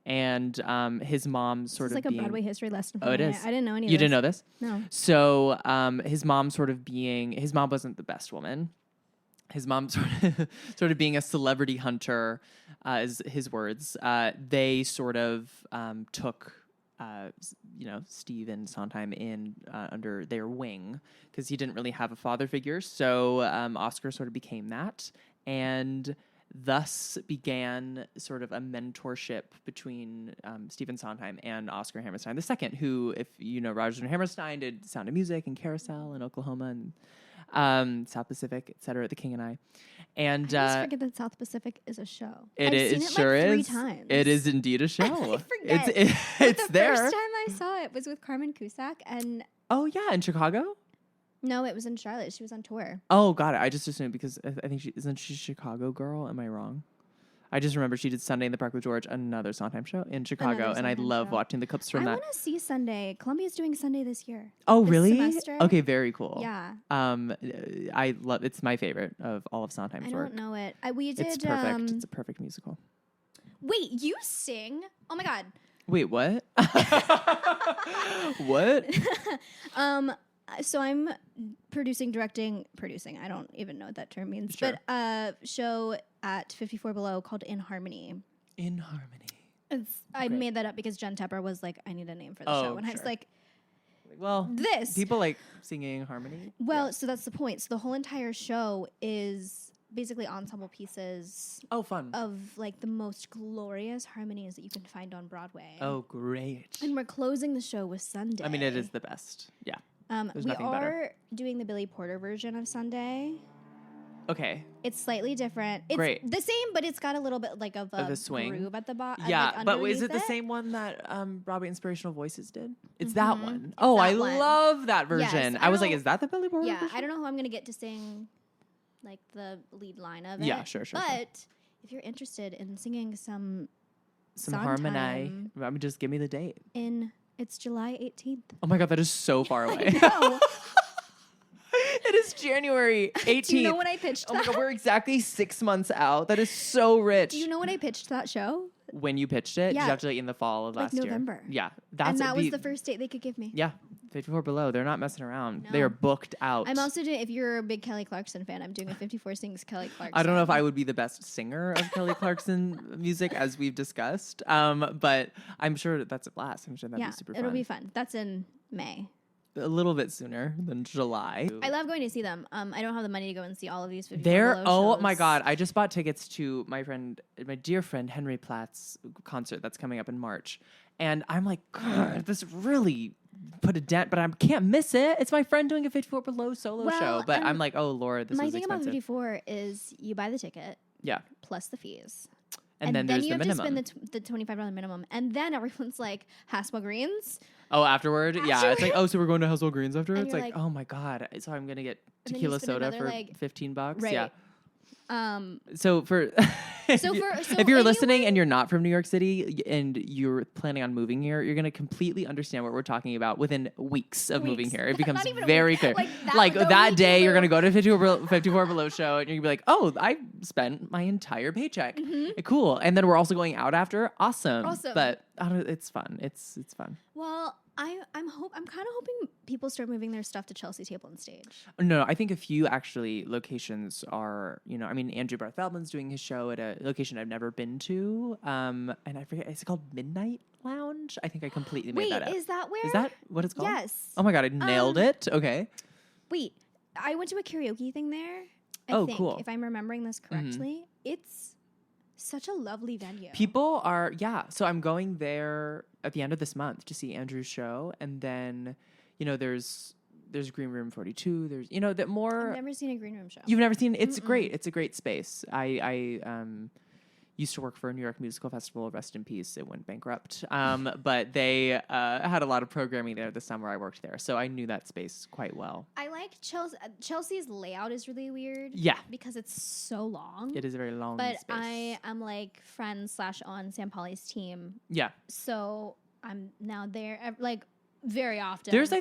And his mom sort of like being... a Broadway history lesson. Oh, it is? I didn't know any of this. You didn't know this? No. So his mom his mom wasn't the best woman. His mom sort of being a celebrity hunter, is his words. They sort of took, Stephen Sondheim in under their wing because he didn't really have a father figure. So Oscar sort of became that, and thus began sort of a mentorship between Stephen Sondheim and Oscar Hammerstein II, who, if you know Rodgers and Hammerstein, did Sound of Music and Carousel and Oklahoma and South Pacific, etc. The King and I. And I just forget that South Pacific is a show. I've seen it sure like 3 times. It is indeed a show. I forget. It's the there. The first time I saw it was with Carmen Cusack and... Oh, yeah, in Chicago? No, it was in Charlotte. She was on tour. Oh, got it. I just assumed because I think isn't she a Chicago girl? Am I wrong? I just remember she did Sunday in the Park with George, another Sondheim show in Chicago, and I love watching the clips from that. I want to see Sunday. Columbia's doing Sunday this year. Oh, really? Semester. Okay, very cool. Yeah. I love. It's my favorite of all of Sondheim's work. I don't know it. We did. It's perfect. It's a perfect musical. Wait, you sing? Oh my god. Wait, what? What? So I'm directing. I don't even know what that term means. Sure. But show at 54 Below called In Harmony. In Harmony. I made that up because Jen Tepper was like, I need a name for the show. And I was like, well, this. People like singing in harmony. Well, so that's the point. So the whole entire show is basically ensemble pieces. Oh, fun. Of like the most glorious harmonies that you can find on Broadway. Oh, great. And we're closing the show with Sunday. I mean, it is the best. Yeah. There's We nothing are better. doing the Billy Porter version of Sunday. Okay. It's slightly different. It's Great. the same, but it's got a little bit like of a swing. groove at the bottom. Yeah, like but is underneath it the same one that Broadway Inspirational Voices did? It's that one. It's Oh, that I one. love that version. Yes, I was don't like, is that the Billy Porter Yeah, version? I don't know who I'm going to get to sing like the lead line of it. Yeah, sure. But if you're interested in singing some harmony. I mean, just give me the date. It's July 18th. Oh my God, that is so far away. No. It is January 18th. Do you know when I pitched Oh my that? God, we're exactly 6 months out. That is so rich. Do you know when I pitched that show? When you pitched it? Yeah. Did you actually in the fall of Like last year? November. Yeah. And that was the first date they could give me. Yeah. 54 Below. They're not messing around. No. They are booked out. I'm also doing, if you're a big Kelly Clarkson fan, I'm doing a 54 Sings Kelly Clarkson. I don't know if I would be the best singer of Kelly Clarkson music, as we've discussed, but I'm sure that's a blast. I'm sure that'd be super fun. It'll be fun. That's in May. A little bit sooner than July. I love going to see them. I don't have the money to go and see all of these 54 There, Below oh my shows. God! I just bought tickets to my dear friend Henry Platt's concert that's coming up in March, and I'm like, God, this really put a dent, but I can't miss it. It's my friend doing a 54 Below solo show, but I'm like, oh Lord, this my is thing expensive. about 54 is you buy the ticket Yeah, plus the fees. and then there's you the have minimum. to spend the $25 minimum, and then everyone's like Haspel Greens, Oh, afterward? Yeah, it's like, oh, so we're going to Hustle Greens after? And It's you're like, like- oh my God. So I'm going to get And then you tequila spend soda another, for like- $15? Right. Yeah. um, So for if you're anyone- listening and you're not from New York City and you're planning on moving here, you're going to completely understand what we're talking about within weeks of moving Weeks. here. It Not becomes even a very week. clear. Like That, that- the week day, you you're going to move. go to 54 Below show and you're going to be like, oh, I spent my entire paycheck. Cool. And then we're also going out after. Awesome. Awesome. But it's fun. It's fun. well, I'm kind of hoping people start moving their stuff to Chelsea Table and Stage. No, I think a few actually locations are, I mean, Andrew Barth Feldman's doing his show at a location I've never been to. And I forget, is it called Midnight Lounge? I think I completely made Wait, that up. is that where? Is that what it's called? Yes. Oh my God, I nailed it. Okay. Wait, I went to a karaoke thing there. Oh, think, cool. If I'm remembering this correctly, it's such a lovely venue. People are, so I'm going there at the end of this month to see Andrew's show. And then, there's Green Room 42. There's, that more. I've never seen a green room show. You've never seen it's great. It's a great space. I used to work for a New York Musical Festival. Rest in peace. It went bankrupt. But they had a lot of programming there the summer I worked there. So I knew that space quite well. I like Chelsea. Chelsea's layout is really weird. Yeah. Because it's so long. It is a very long But space. I am like friends/on Sam Polly's team. Yeah. So I'm now there very often. There's, I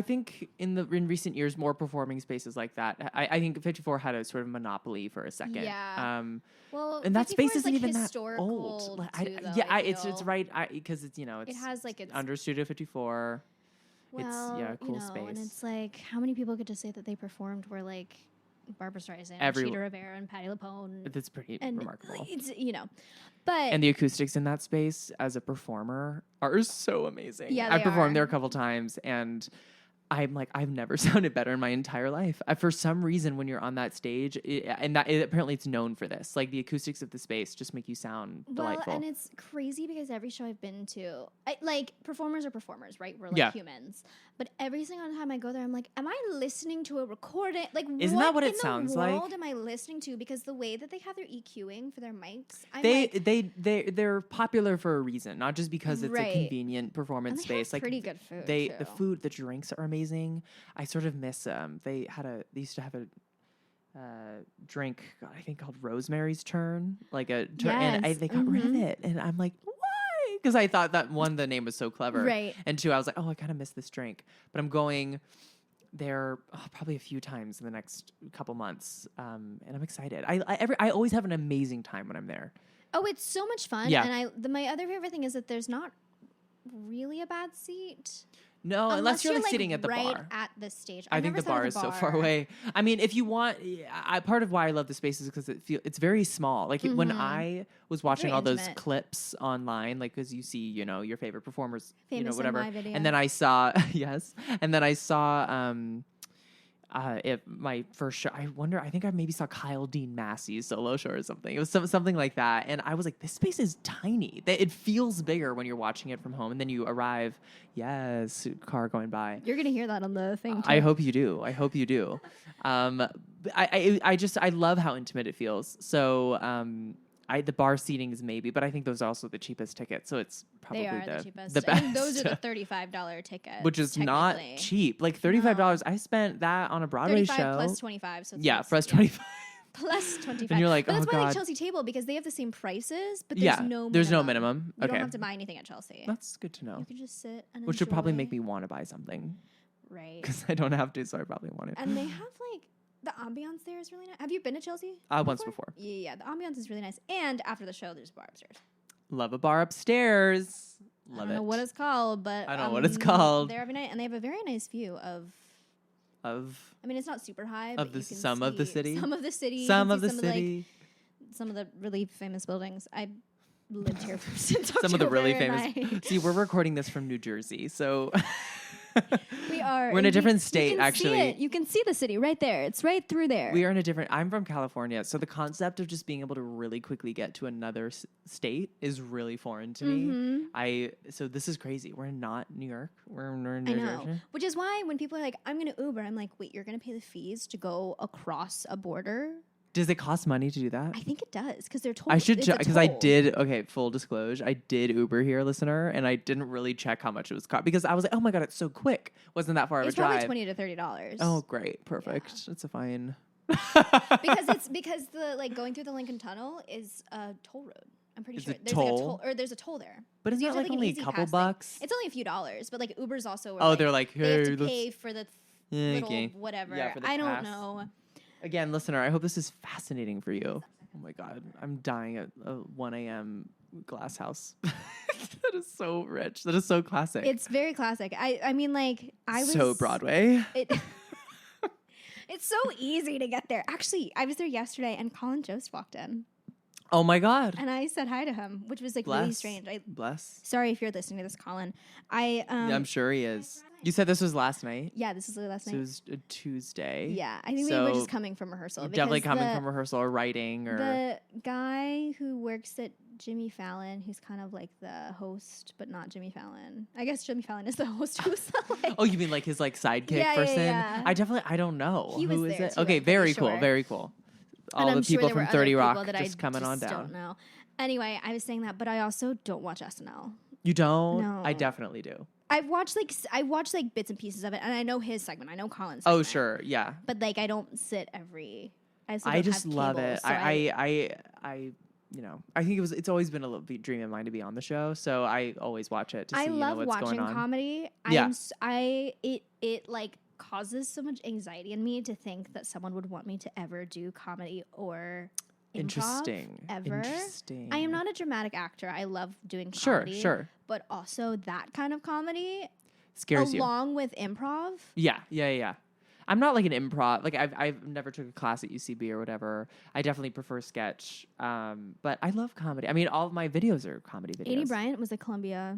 think in recent years, more performing spaces like that. I think 54 had a sort of monopoly for a second. Yeah. Well, and that 54 space is, isn't even that historical old. too, though, It's feel. right because it's It has it's under Studio 54. well, it's cool space. And it's like how many people get to say that they performed were like Barbra Streisand, Cheetah Rivera, and Patti LuPone. That's pretty and remarkable. It's but And the acoustics in that space as a performer are so amazing. Yeah, I they performed are. there a couple times and I'm like, I've never sounded better in my entire life. For some reason, when you're on that stage, apparently it's known for this. Like the acoustics of the space just make you sound delightful. and it's crazy because every show I've been to, performers are performers, right? We're humans. But every single time I go there, I'm like, am I listening to a recording? Like, Isn't that what it sounds like? What am I listening to? Because the way that they have their EQing for their mics, they're popular for a reason, not just because it's Right. a convenient performance And they have space. pretty good food, The too. food, the drinks are amazing. I sort of miss they used to have a drink I think called Rosemary's Turn, like a turn, and Yes. they got rid of it, and I'm like, why? Because I thought that one, the name was so clever, Right. and two, I was like, oh, I kind of miss this drink, but I'm going there probably a few times in the next couple months, and I'm excited. I always have an amazing time when I'm there. Oh, it's so much fun. Yeah. And my other favorite thing is that there's not really a bad seat. No, unless you're like sitting at the right bar. at the stage. I I've think never the sat at bar is so far away. I mean, if you want, part of why I love the space is because it's very small. Like when I was watching Very all those intimate. clips online, like because you see, your favorite performers, Famous in whatever, my video. and then I saw and then I saw if my first show, I think I maybe saw Kyle Dean Massey's solo show or something. It was something like that. And I was like, this space is tiny. It feels bigger when you're watching it from home. And then you arrive, yes, car going by. You're going to hear that on the thing, too. I hope you do. I love how intimate it feels. So, the bar seating is maybe, but I think those are also the cheapest tickets. So it's probably they are the cheapest. The best. And those are the $35 tickets. Which is not cheap. Like $35. No. I spent that on a Broadway show. Plus 25. So plus 25. Plus 25. And you're like, but that's why I like God. Chelsea Table, because they have the same prices, but there's no minimum. You don't have to buy anything at Chelsea. That's good to know. You can just sit and Which would probably make me want to buy something. Right. Because I don't have to, so I probably want to. And they have like, the ambiance there is really nice. Have you been to Chelsea? Once before. Yeah, the ambiance is really nice. And after the show, there's a bar upstairs. Love a bar upstairs. Love it. I don't know what it's called, but I don't know what it's called. There every night, and they have a very nice view of. I mean, it's not super high, but you can see some of the city. Some of the city. Some of the city. Some of the really famous buildings. I lived here since October. Some of the really famous. See, we're recording this from New Jersey, so. We are. We're in a different state, actually. You can see the city right there. It's right through there. We are in a different. I'm from California, so the concept of just being able to really quickly get to another state is really foreign to me. So this is crazy. We're not New York. We're in New Jersey. Which is why when people are like, "I'm going to Uber," I'm like, "Wait, you're going to pay the fees to go across a border?" Does it cost money to do that? I think it does because they're told. I should check because I did. Okay, full disclosure, I did Uber here, listener, and I didn't really check how much it was cost because I was like, "Oh my God, it's so quick." Wasn't that far of a drive? It's probably $20 to $30. Oh, great, perfect. Yeah. It's a fine. because the like going through the Lincoln Tunnel is a toll road. I'm pretty sure there's a toll there. But it's not like only a couple bucks. It's only a few dollars, but like Uber's also. They're like, hey, they have to pay for the little whatever. Yeah, I don't know. Again, listener, I hope this is fascinating for you. Oh my God, I'm dying at 1 a.m. glass house. That is so rich. That is so classic. It's very classic. I mean, like, I was so Broadway. It's so easy to get there. Actually, I was there yesterday, and Colin Jost walked in. Oh my God! And I said hi to him, which was like really strange. Bless. Sorry if you're listening to this, Colin. I'm sure he is. You said this was last night? Yeah, this was last night. So it was a Tuesday. Yeah, I think we were just coming from rehearsal. Definitely coming from rehearsal or writing or... The guy who works at Jimmy Fallon, who's kind of like the host, but not Jimmy Fallon. I guess Jimmy Fallon is the host. Who's oh, you mean like his like sidekick person? Yeah. I don't know. Who is there it? Too, okay, very cool, very cool. All the people from 30 Rock just coming on down. Don't know. Anyway, I was saying that, but I also don't watch SNL. You don't? No. I definitely do. I watch like bits and pieces of it, and I know his segment. I know Colin's segment. Oh, sure, yeah. But like, I don't sit every. I just love it. So I I think it's always been a little dream of mine to be on the show, so I always watch it to see what's going on. I love watching comedy. It like causes so much anxiety in me to think that someone would want me to ever do comedy or improv. Interesting. I am not a dramatic actor. I love doing comedy. Sure. But also that kind of comedy scares you. Along with improv. Yeah. I'm not like an improv. Like I've never took a class at UCB or whatever. I definitely prefer sketch. But I love comedy. I mean, all of my videos are comedy videos. Amy Bryant was a Columbia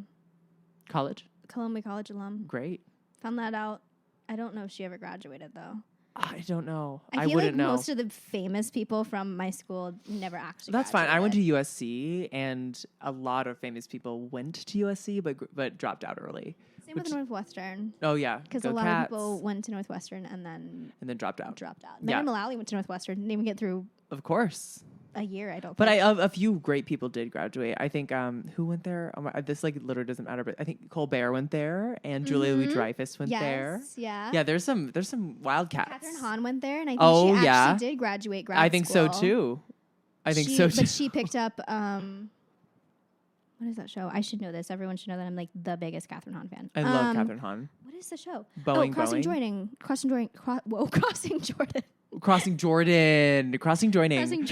College alum. Great. Found that out. I don't know if she ever graduated though. I don't know. I feel wouldn't like know. Most of the famous people from my school never actually. That's graduated. fine. I went to USC, and a lot of famous people went to USC, but dropped out early. Same with Northwestern. Oh yeah, because a lot of people went to Northwestern and then dropped out. Megan Mullally went to Northwestern, didn't even get through. Of course. A year, I don't. But a few great people did graduate. I think who went there? This like literally doesn't matter. But I think Colbert went there, and Julia Louis-Dreyfus went there. Yeah. There's some wildcats. Catherine Hahn went there, and I think she actually did graduate grad school. I think so too. But she picked up. What is that show? I should know this. Everyone should know that I'm like the biggest Catherine Hahn fan. I love Catherine Hahn. What is the show? Crossing Jordan. Crossing Jordan. Crossing Joining.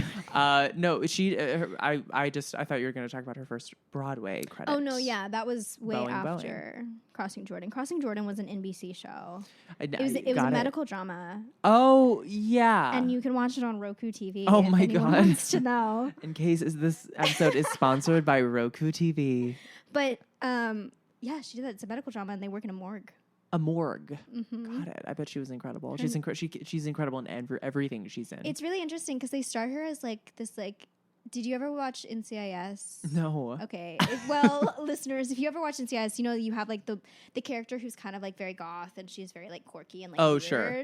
No, she. I thought you were going to talk about her first Broadway credit. Oh no, yeah, that was way after Crossing Jordan. Crossing Jordan was an NBC show. It was a medical drama. Oh yeah, and you can watch it on Roku TV. Oh my God! Wants to know. In case this episode is sponsored by Roku TV. But yeah, she did that. It's a medical drama, and they work in a morgue. A morgue. Mm-hmm. Got it. I bet she was incredible. She's she's incredible in everything she's in. It's really interesting because they start her as like this like. Did you ever watch NCIS? No. Okay. Well, listeners, if you ever watch NCIS, you know you have like the character who's kind of like very goth and she's very like quirky and like weird. Sure.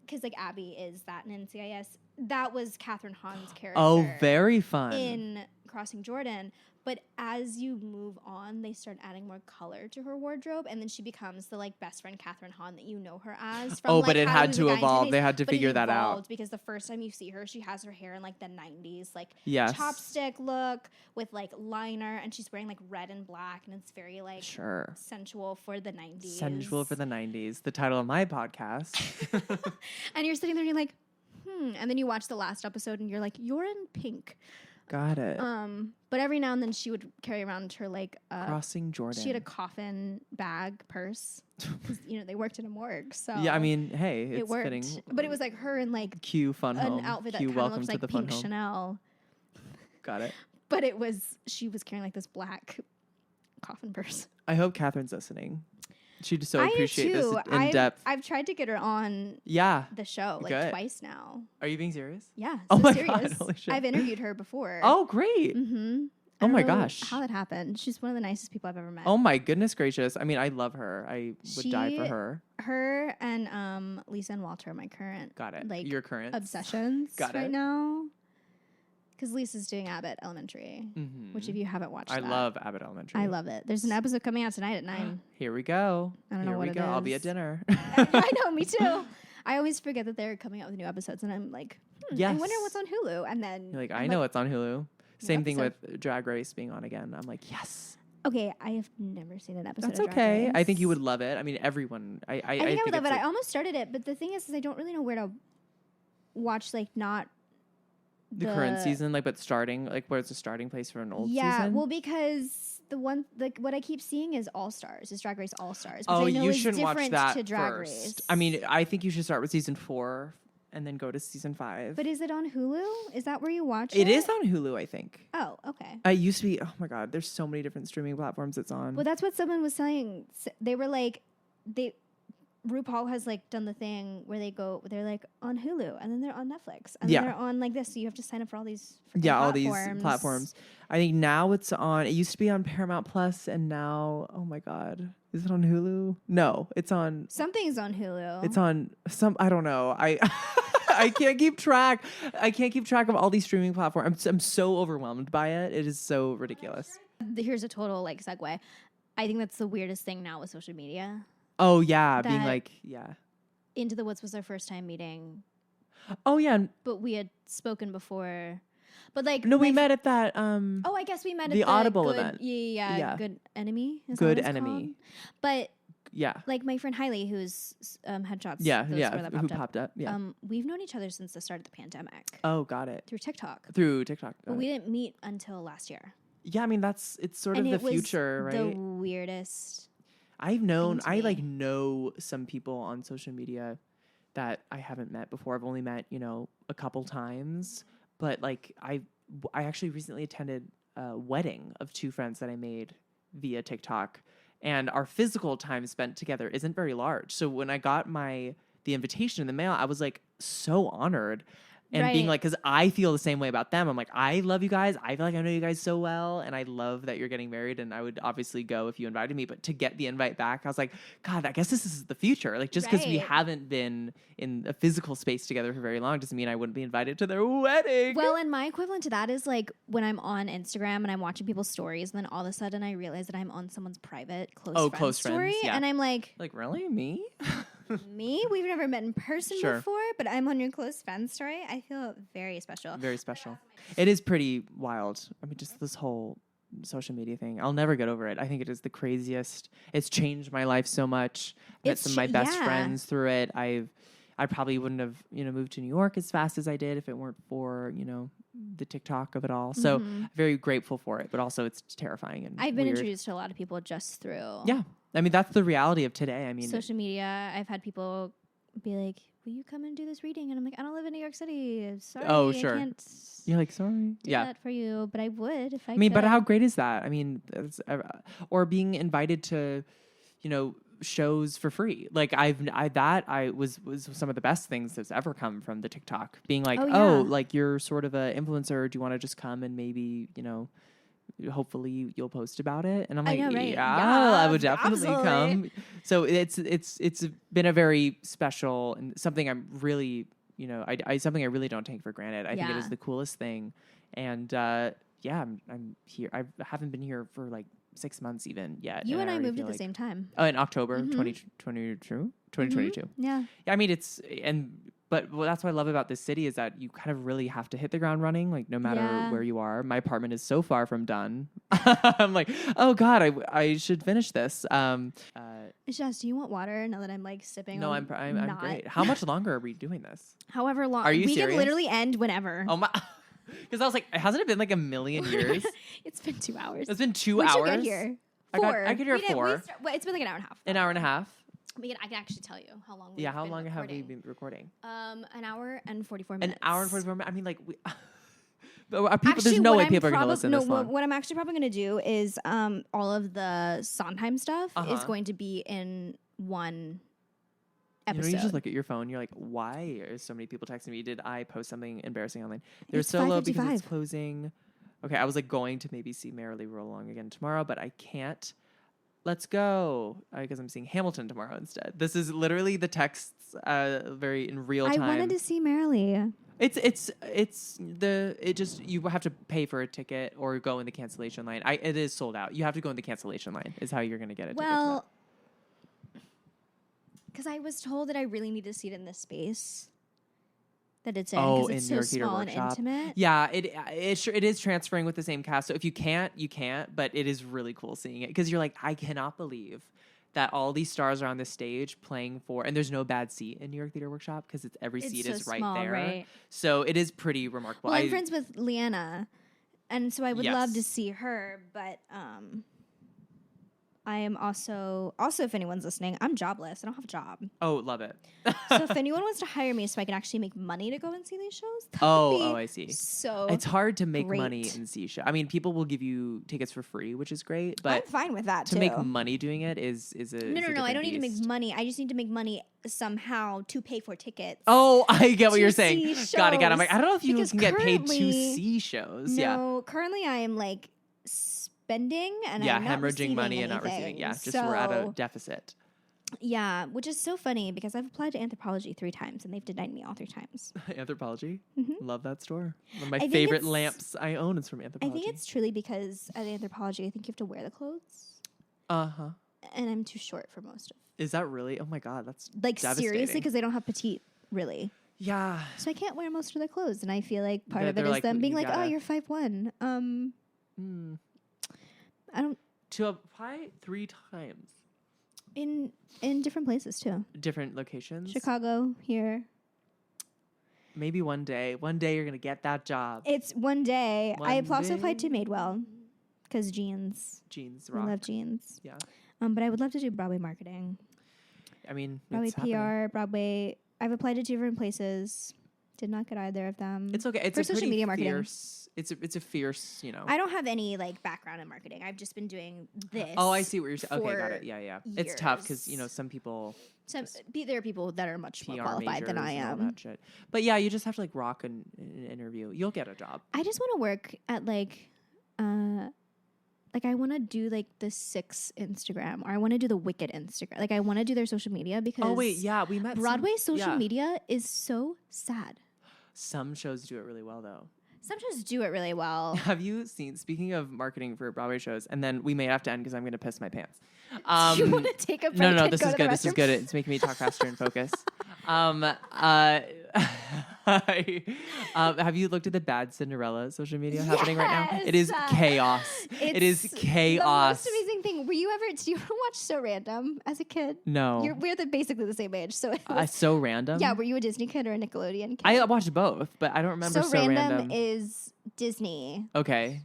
Because like Abby is that in NCIS. That was Catherine Hahn's character. Oh, very fun. In Crossing Jordan. But as you move on, they start adding more color to her wardrobe, and then she becomes the like best friend Catherine Hahn that you know her as. From, but it had to evolve. They had to figure that out because the first time you see her, she has her hair in like the 90s, like yes. chopstick look with like liner, and she's wearing like red and black, and it's very like sensual for the 90s. Sensual for the 90s. The title of my podcast. And you're sitting there, and you're like, and then you watch the last episode, and you're like, you're in pink. Got it. But every now and then she would carry around her like Crossing Jordan. She had a coffin bag purse because they worked in a morgue. So yeah, I mean, hey, it worked. Fitting. But it was like her in like Q Fun an Home. outfit that Q kind of Welcome looks to like the pink Fun Home. Chanel. Got it. But she was carrying like this black coffin purse. I hope Catherine's listening. She'd so appreciate this in depth. I've tried to get her on the show like twice now. Are you being serious? Yeah. Oh my serious. God. Holy shit. I've interviewed her before. Oh, great. Mm-hmm. Oh my gosh. How that happened. She's one of the nicest people I've ever met. Oh my goodness gracious. I mean, I love her. I would die for her. Her and Lisa and Walter are my current. Got it. Like your current obsessions right now. Because Lisa's doing Abbott Elementary, which if you haven't watched I love Abbott Elementary. I love it. There's an episode coming out tonight at 9. Here we go. I don't know what it is. I'll be at dinner. I know, me too. I always forget that they're coming out with new episodes, and I'm like, I wonder what's on Hulu. And then you're like, I know it's on Hulu. Same thing with Drag Race being on again. I'm like, yes. Okay, I have never seen an episode. That's of Drag Race. I think you would love it. I mean, everyone. I think I would love it. I almost started it, but the thing is I don't really know where to watch. Like not the current season, like, but starting, like, where's the starting place for an old season? Yeah, well, because the one, like, what I keep seeing is All Stars, is Drag Race All Stars. Oh, you shouldn't watch that to Drag first. Race. I mean, I think you should start with season 4 and then go to season 5. But is it on Hulu? Is that where you watch it? It is on Hulu, I think. Oh, okay. It used to be, oh my God, there's so many different streaming platforms it's on. Well, that's what someone was saying. They were like, RuPaul has like done the thing where they're like on Hulu and then they're on Netflix and then they're on like this. So you have to sign up for all these all these platforms. I think now it's on. It used to be on Paramount Plus, and now, oh my God, is it on Hulu? No, it's on. Something's on Hulu. It's on some. I don't know. I can't keep track. I can't keep track of all these streaming platforms. I'm so overwhelmed by it. It is so ridiculous. Here's a total like segue. I think that's the weirdest thing now with social media. Oh, yeah. Being like, Into the Woods was our first time meeting. Oh, yeah. But we had spoken before. But like... No, we met at that... I guess we met at the Audible event. Yeah. Good Enemy. Good Enemy. Called. But... Yeah. Like my friend Hailey, who's Headshots. Who popped up. Yeah. We've known each other since the start of the pandemic. Oh, got it. Through TikTok. But we didn't meet until last year. Yeah, I mean, it's sort of the future, right? The weirdest... I know some people on social media that I haven't met before. I've only met, a couple times. But like I actually recently attended a wedding of 2 friends that I made via TikTok, and our physical time spent together isn't very large. So when I got the invitation in the mail, I was like so honored. And being like, because I feel the same way about them. I'm like, I love you guys. I feel like I know you guys so well. And I love that you're getting married. And I would obviously go if you invited me. But to get the invite back, I was like, God, I guess this is the future. Like, just because we haven't been in a physical space together for very long doesn't mean I wouldn't be invited to their wedding. Well, and my equivalent to that is like when I'm on Instagram and I'm watching people's stories. And then all of a sudden I realize that I'm on someone's private close friend story. Yeah. And I'm like, really? Me? Me? We've never met in person before, but I'm on your close friend story. I feel very special. Very special. It is pretty wild. I mean, just this whole social media thing. I'll never get over it. I think it is the craziest. It's changed my life so much. I met some of my best friends through it. I probably wouldn't have, moved to New York as fast as I did if it weren't for, the TikTok of it all. So very grateful for it, but also it's terrifying and I've been introduced to a lot of people just through. Yeah. I mean, that's the reality of today. I mean, social media. I've had people be like, will you come and do this reading? And I'm like, I don't live in New York City. Sorry. Oh, sure. I can't You're like, sorry. do that for you, but I would if I mean, could. but how great is that? I mean, or being invited to, shows for free. Like I was some of the best things that's ever come from the TikTok. Being like, like you're sort of a influencer. Do you want to just come and maybe, hopefully you'll post about it? And I'm like, I know, right? Yeah, I would definitely absolutely. come. So it's been a very special and something I'm really, something I really don't take for granted. I think it is the coolest thing. And I'm here. I haven't been here for like 6 months even yet. You and I moved at the same time. Oh, in October 2022. Yeah. I mean, but that's what I love about this city is that you kind of really have to hit the ground running, like no matter where you are. My apartment is so far from done. I'm like, oh God, I should finish this. Jess, do you want water now that I'm like sipping? No, I'm great. How much longer are we doing this? However long. Are you serious? We can literally end whenever. Oh my. Because I was like, hasn't it been like a million years? It's been 2 hours. It's been 2 hours. When'd you get here? 4. I got here at 4. It's been like an hour and a half. An hour and a half. I can actually tell you how long. How long have we been recording? An hour and 44 minutes. An hour and 44 minutes. I mean, like, there's no way people are going to listen this long. What I'm actually probably going to do is all of the Sondheim stuff is going to be in one episode. You just look at your phone. You're like, why are so many people texting me? Did I post something embarrassing online? They're so low because it's closing. Okay, I was like going to maybe see Merrily Roll Along again tomorrow, but I can't. Let's go because I'm seeing Hamilton tomorrow instead. This is literally the texts very in real time. I wanted to see Merrily. You have to pay for a ticket or go in the cancellation line. It is sold out. You have to go in the cancellation line is how you're going to get it. Well, because I was told that I really need to see it in this space that it's in because it's so small and intimate. Yeah, it is transferring with the same cast. So if you can't, you can't. But it is really cool seeing it because you're like, I cannot believe that all these stars are on the stage playing for, and there's no bad seat in New York Theater Workshop because every seat is right there. Right? So it is pretty remarkable. Well, I'm friends with Leanna, and so I would love to see her, but I am also if anyone's listening, I'm jobless. I don't have a job. Oh, love it. So if anyone wants to hire me so I can actually make money to go and see these shows, I see. So it's hard to make money and see shows. I mean, people will give you tickets for free, which is great, but I'm fine with that to make money doing it is no. I don't need to make money. I just need to make money somehow to pay for tickets. Oh, I get what you're saying. Got it. I'm like, I don't know if you can get paid to see shows. No, currently I am like spending and I'm not hemorrhaging money anything. And not receiving. Yeah, just we're at a deficit. Yeah, which is so funny because I've applied to Anthropology 3 times and they've denied me all 3 times. Anthropology? Mm-hmm. Love that store. One of my favorite lamps I own is from Anthropology. I think it's truly because at Anthropology, I think you have to wear the clothes. Uh-huh. And I'm too short for most of. Is that really? Oh my God, that's like seriously, because they don't have petite, really. Yeah. So I can't wear most of their clothes, and I feel like part of it is them being like, "Oh, you're 5'1". I don't. To apply 3 times. In different places too. Different locations. Chicago, here. Maybe one day. One day you're gonna get that job. It's one day. I also applied to Madewell because jeans. Jeans rock. I love jeans. Yeah. But I would love to do Broadway marketing. I mean, Broadway it's PR, happening. Broadway. I've applied to 2 different places. Did not get either of them. It's okay. It's for a social media marketing. It's a fierce, I don't have any like background in marketing. I've just been doing this. Oh, I see what you're saying. Okay, got it. Yeah. Years. It's tough because some people. There are people that are much more PR qualified than I am. And all that shit. But yeah, you just have to like rock an interview. You'll get a job. I just want to work at like I want to do like the 6 Instagram, or I want to do the Wicked Instagram. Like I want to do their social media because. Oh wait, yeah, we met. Broadway social media is so sad. Some shows do it really well though. Some shows do it really well. Have you seen, speaking of marketing for Broadway shows, and then we may have to end because I'm going to piss my pants. Do you want to take a break? No, this is good. This is good. It's making me talk faster and focus. Have you looked at the bad Cinderella social media happening right now? It is chaos. It is chaos. The most amazing thing. Did you ever watch So Random as a kid? No. We're basically the same age. So So Random? Yeah, were you a Disney kid or a Nickelodeon kid? I watched both, but I don't remember So Random. Is Disney. Okay.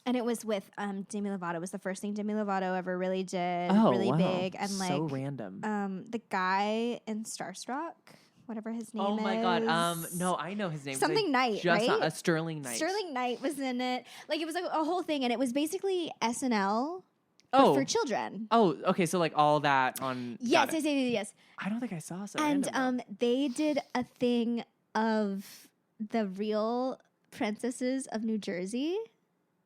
And it was with Demi Lovato. It was the first thing Demi Lovato ever really did. Oh, really wow. big. And like So Random. The guy in Starstruck, whatever his name is. Oh my God. No, I know his name. Something Knight, right? Sterling Knight. Sterling Knight was in it. Like it was a whole thing, and it was basically SNL. Oh. for children. Oh, okay. So like all that on. Yes, got it. yes. I don't think I saw so. And random, they did a thing of the real princesses of New Jersey.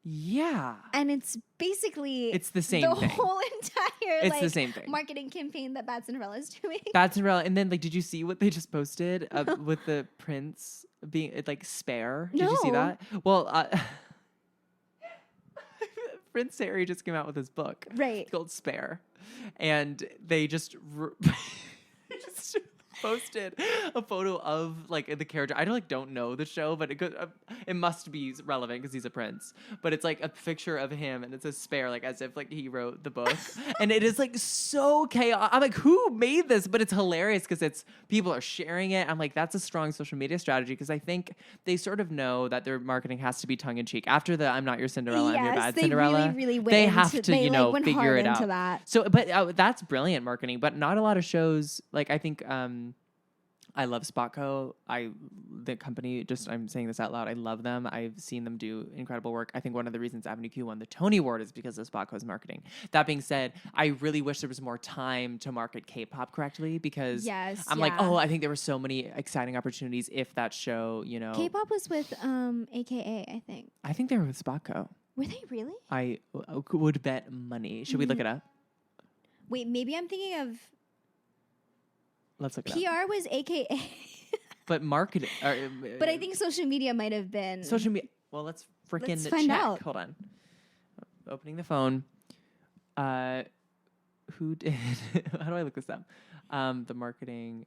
Yeah. And it's basically It's the same thing. The whole entire It's the same thing. marketing campaign that Bad Cinderella is doing. Bad Cinderella. And then like, did you see what they just posted with the prince being like spare? Did you see No. that? Well, Prince Harry just came out with his book. Right. It's called Spare. And they just just posted a photo of like the character. I don't know the show, but it must be relevant because he's a prince. But it's like a picture of him, and it says Spare, like as if like he wrote the book. And it is like so chaotic. I'm like, who made this? But it's hilarious because people are sharing it. I'm like, that's a strong social media strategy because I think they sort of know that their marketing has to be tongue in cheek. After the I'm not your Cinderella, I'm your bad Cinderella. Really they have to went figure hard it out. into that. So, but that's brilliant marketing. But not a lot of shows. Like I think. I love Spotco. The company, I'm saying this out loud, I love them. I've seen them do incredible work. I think one of the reasons Avenue Q won the Tony Award is because of Spotco's marketing. That being said, I really wish there was more time to market K-pop correctly because I'm like, I think there were so many exciting opportunities if that show, K-pop was with AKA, I think. I think they were with Spotco. Were they really? I would bet money. Should we look it up? Wait, maybe I'm thinking of... Let's look it PR up. was AKA. But marketing. But I think social media might have been. Social media. Well, let's find check. out. Hold on. Opening the phone. Who did? How do I look this up? The marketing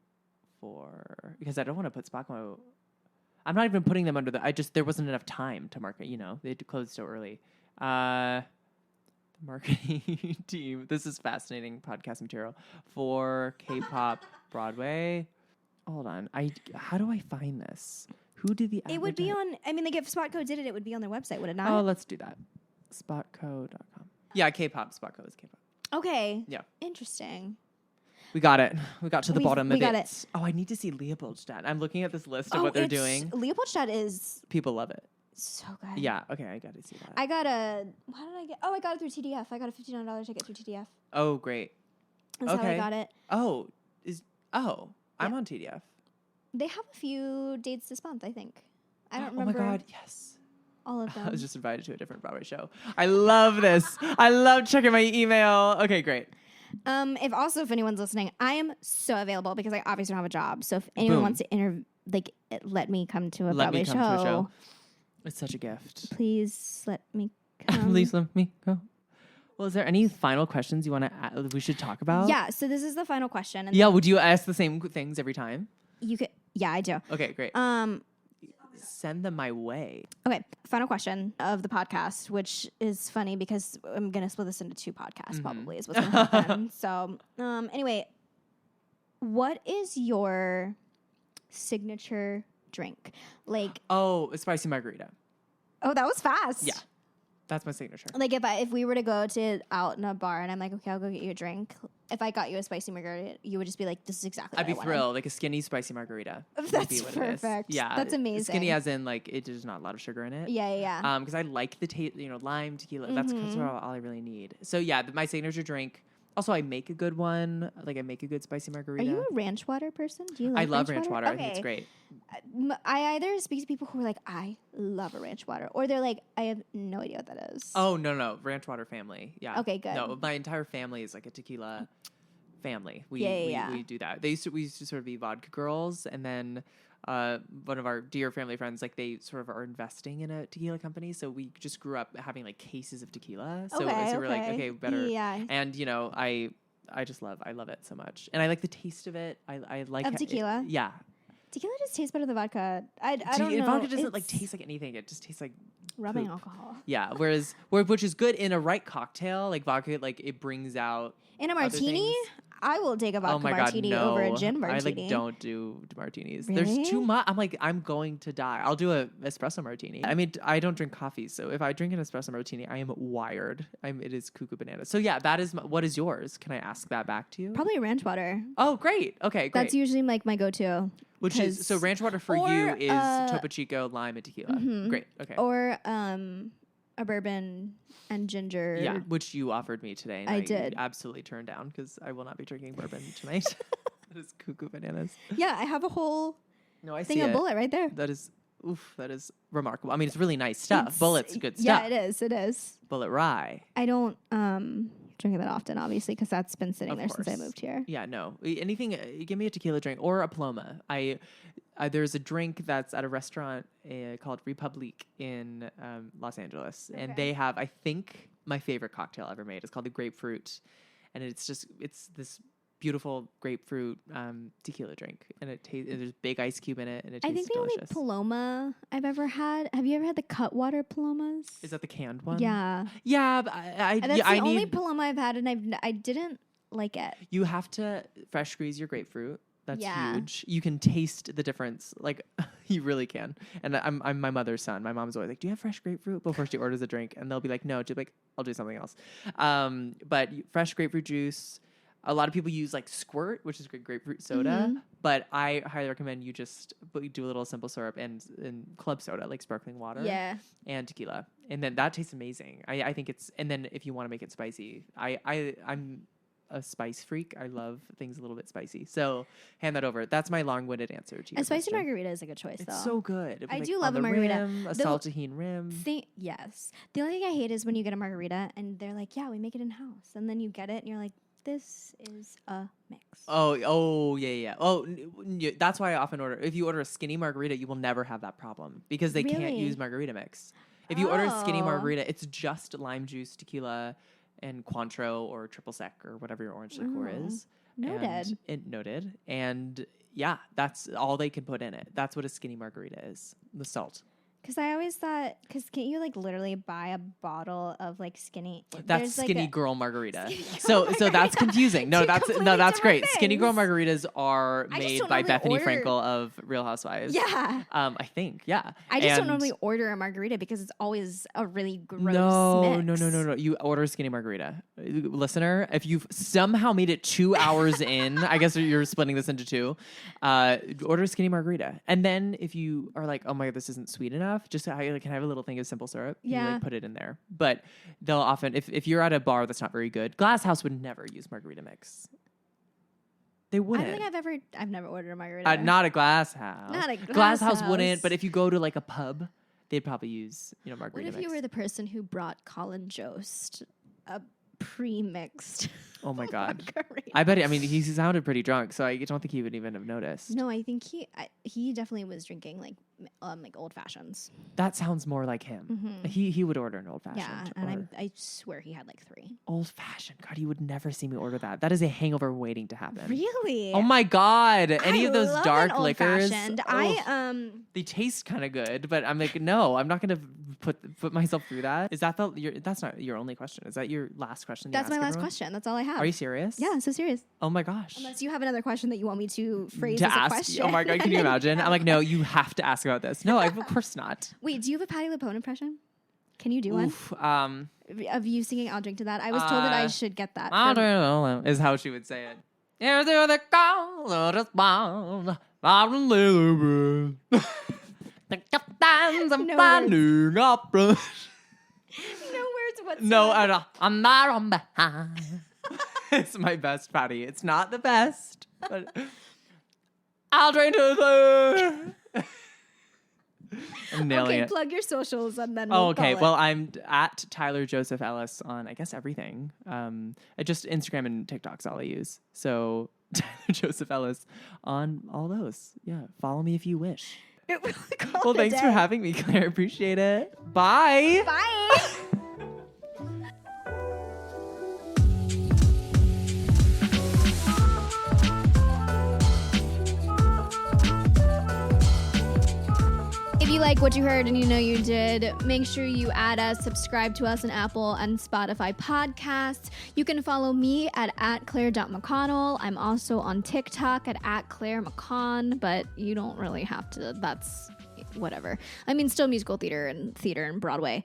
for because I don't want to put Spotco. I'm not even putting them under there wasn't enough time to market. They had to close so early. The marketing team. This is fascinating podcast material for K-pop Broadway. Hold on. How do I find this? Who did the? It would be on. I mean, like if Spotco did it, it would be on their website, would it not? Oh, let's do that. Spotco.com. Yeah, K-pop. Spotco is K-pop. Okay. Yeah. Interesting. We got it. We got to the bottom of it. We got it. Oh, I need to see Leopoldstadt. I'm looking at this list of what they're doing. Leopoldstadt is people love it. So good. Yeah. Okay, I got to see that. I got how did I get? Oh, I got it through TDF. I got a $59 ticket through TDF. Oh, great. That's how I got it. Oh, I'm on TDF. They have a few dates this month, I think. I don't remember. Oh my God, yes. All of them. I was just invited to a different Broadway show. I love this. I love checking my email. Okay, great. If anyone's listening, I am so available because I obviously don't have a job. So if anyone wants to let me come to a Broadway show. It's such a gift. Please let me come. Please let me go. Well, is there any final questions you want to we should talk about? Yeah, so this is the final question. And would you ask the same things every time? You could. Yeah, I do. Okay, great. Send them my way. Okay, final question of the podcast, which is funny because I'm going to split this into two podcasts probably is what's going to happen. So anyway, what is your signature drink? A spicy margarita. Oh, that was fast. Yeah. That's my signature. Like if we were to go out in a bar and I'm like, okay, I'll go get you a drink. If I got you a spicy margarita, you would just be like, this is exactly what I wanted. I'd be thrilled. Like a skinny spicy margarita. That's perfect. Yeah. That's amazing. Skinny as in there's not a lot of sugar in it. Yeah. Because I like the taste, lime, tequila. Mm-hmm. That's all I really need. So yeah, my signature drink. Also, I make a good one. Like I make a good spicy margarita. Are you a ranch water person? Do you like I love ranch water? Okay. I think it's great. I either speak to people who are like, I love a ranch water, or they're like, I have no idea what that is. Oh, no. Ranch water family. Yeah. Okay, good. No, my entire family is like a tequila family. We do that. We used to sort of be vodka girls, and then one of our dear family friends, they sort of are investing in a tequila company. So we just grew up having cases of tequila. So we're like, okay, better. Yeah. And I just love it so much, and I like the taste of it. I like tequila. Yeah. Tequila just tastes better than vodka. I don't know. Vodka doesn't taste like anything. It just tastes like rubbing poop. alcohol. Yeah. Which is good in a right cocktail. Like vodka, it brings out in a martini. I will take a vodka martini over a gin martini. I don't do martinis. Really? There's too much. I'm like, I'm going to die. I'll do a espresso martini. I mean, I don't drink coffee, so if I drink an espresso martini, I am wired. It is cuckoo banana. So yeah, that is what is yours? Can I ask that back to you? Probably ranch water. Oh, great. Okay, great. That's usually my go-to. Which is so ranch water for you is Topo Chico, lime, and tequila. Mm-hmm. Great. Okay. Or a bourbon and ginger. Yeah, which you offered me today. And I did. Absolutely turned down because I will not be drinking bourbon tonight. That is cuckoo bananas. Yeah, I have a whole No, thing of Bullet right there. That is remarkable. I mean, it's really nice stuff. Bullet's good stuff. Yeah, it is. Bullet rye. I don't drink it that often, obviously, because that's been sitting there course. since I moved here. Yeah, no. Anything, give me a tequila drink or a Paloma. There's a drink that's at a restaurant called Republique in Los Angeles. Okay. And they have, I think, my favorite cocktail ever made. It's called the Grapefruit. And it's this beautiful grapefruit tequila drink. And there's big ice cube in it. And it tastes delicious. I think the only Paloma I've ever had, have you ever had the Cutwater Palomas? Is that the canned one? Yeah. Yeah. But that's the only Paloma I've had, and I didn't like it. You have to fresh squeeze your grapefruit. That's huge. You can taste the difference. Like, you really can. And I'm my mother's son. My mom's always like, do you have fresh grapefruit? Before she orders a drink. And they'll be like, no. She'll be like, I'll do something else. But fresh grapefruit juice. A lot of people use like Squirt, which is grapefruit soda. Mm-hmm. But I highly recommend you just do a little simple syrup and club soda, like sparkling water. Yeah. And tequila. And then that tastes amazing. I think it's, and then if you want to make it spicy, I'm a spice freak. I love things a little bit spicy. So hand that over. That's my long-winded answer to you. A spicy margarita is a good choice, though. It's so good. I do love a margarita. A saltine rim. Yes. The only thing I hate is when you get a margarita and they're like, yeah, we make it in-house. And then you get it and you're like, this is a mix. Oh, yeah. Oh, that's why I often order. If you order a skinny margarita, you will never have that problem because they can't use margarita mix. If you order a skinny margarita, it's just lime juice, tequila, and Cointreau or triple sec or whatever your orange liqueur is. Noted. And yeah, that's all they can put in it. That's what a skinny margarita is. The salt. Because I always thought, can't you like literally buy a bottle of like skinny? That's skinny girl margarita. So that's confusing. No, that's great. Things. Skinny girl margaritas are made by Bethany Frankel of Real Housewives. Yeah. I think. Yeah. I just don't normally order a margarita because it's always a really gross mix. No. You order a skinny margarita. Listener, if you've somehow made it 2 hours in, I guess you're splitting this into two, order a skinny margarita. And then if you are like, oh my God, this isn't sweet enough, just can I have a little thing of simple syrup? Yeah. You, put it in there. But they'll often, if you're at a bar that's not very good, Glass House would never use margarita mix. They wouldn't. I don't think I've never ordered a margarita. Not a Glass House. Not a Glass House wouldn't, but if you go to like a pub, they'd probably use, margarita mix. What if you were the person who brought Colin Jost a pre-mixed Oh my God. margarita? I bet, he sounded pretty drunk, so I don't think he would even have noticed. No, I think he definitely was drinking like old fashions. That sounds more like him. Mm-hmm. He would order an old fashioned. Yeah, and I swear he had like 3. Old fashioned. God, he would never see me order that. That is a hangover waiting to happen. Really? Oh my God. Any of those dark liquors. They taste kind of good, but I'm like, no, I'm not going to put myself through that. Is that that's not your only question? Is that your last question? That's my last question. That's all I have. Are you serious? Yeah, I'm so serious. Oh my gosh. Unless you have another question that you want me to phrase as a question. Oh my God, can you imagine? I'm like, no, you have to ask about this. No, of course not. Wait, do you have a Patti LuPone impression? Can you do one? Of you singing I'll Drink to That? I was told that I should get that. I don't know, is how she would say it. Here's the call of the spawn, I'm the captains I'm finding up. No words whatsoever. No, I'm not on behind. It's my best Patti. It's not the best, but I'll drink to the. I'm nailing it. Plug your socials and then we'll okay. call it. Well, I'm at Tyler Joseph Ellis on, I guess, everything. Just Instagram and TikTok's all I use. So Tyler Joseph Ellis on all those. Yeah. Follow me if you wish. Well, thanks for having me, Claire. Appreciate it. Bye. Bye. If you like what you heard and you know you did, make sure you add us, subscribe to us on Apple and Spotify podcasts. You can follow me at @claire.mcconnell. I'm also on TikTok at @clairemccon, but you don't really have to. That's whatever. Still musical theater and Broadway.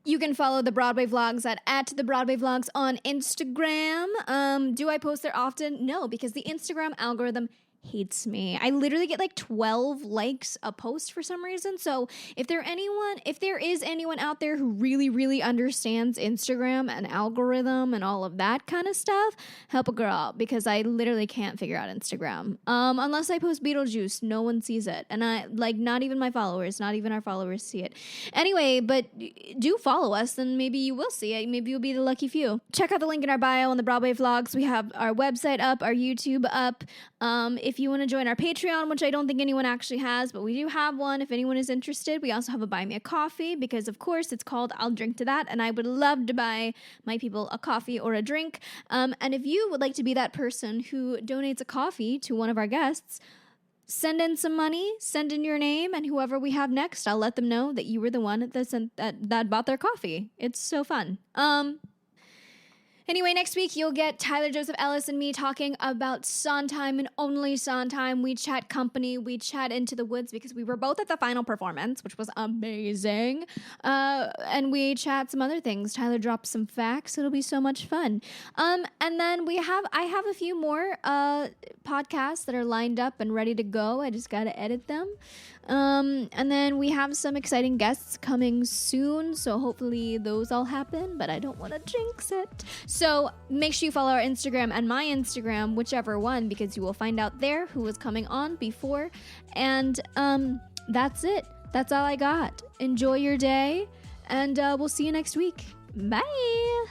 You can follow the Broadway Vlogs at the Broadway Vlogs on Instagram. Do I post there often? No, because the Instagram algorithm hates me. I literally get like 12 likes a post for some reason. So if there is anyone out there who really, really understands Instagram and algorithm and all of that kind of stuff, help a girl out, because I literally can't figure out Instagram. Unless I post Beetlejuice, no one sees it. And not even my followers, not even our followers see it. Anyway, but do follow us, and maybe you will see it. Maybe you'll be the lucky few. Check out the link in our bio on the Broadway vlogs. We have our website up, our YouTube up. If you want to join our Patreon, which I don't think anyone actually has, but we do have one if anyone is interested. We also have a Buy Me a Coffee, because of course it's called I'll Drink to That, and I would love to buy my people a coffee or a drink. And if you would like to be that person who donates a coffee to one of our guests, send in some money, send in your name, and whoever we have next, I'll let them know that you were the one that bought their coffee. It's so fun. Anyway, next week you'll get Tyler, Joseph, Ellis, and me talking about Sondheim and only Sondheim. We chat company, we chat Into the Woods, because we were both at the final performance, which was amazing. And we chat some other things. Tyler dropped some facts. It'll be so much fun. And then I have a few more podcasts that are lined up and ready to go. I just got to edit them. And then we have some exciting guests coming soon, so hopefully those all happen, but I don't want to jinx it. So make sure you follow our Instagram and my Instagram, whichever one, because you will find out there who was coming on before. And that's it. That's all I got. Enjoy your day, and we'll see you next week. Bye.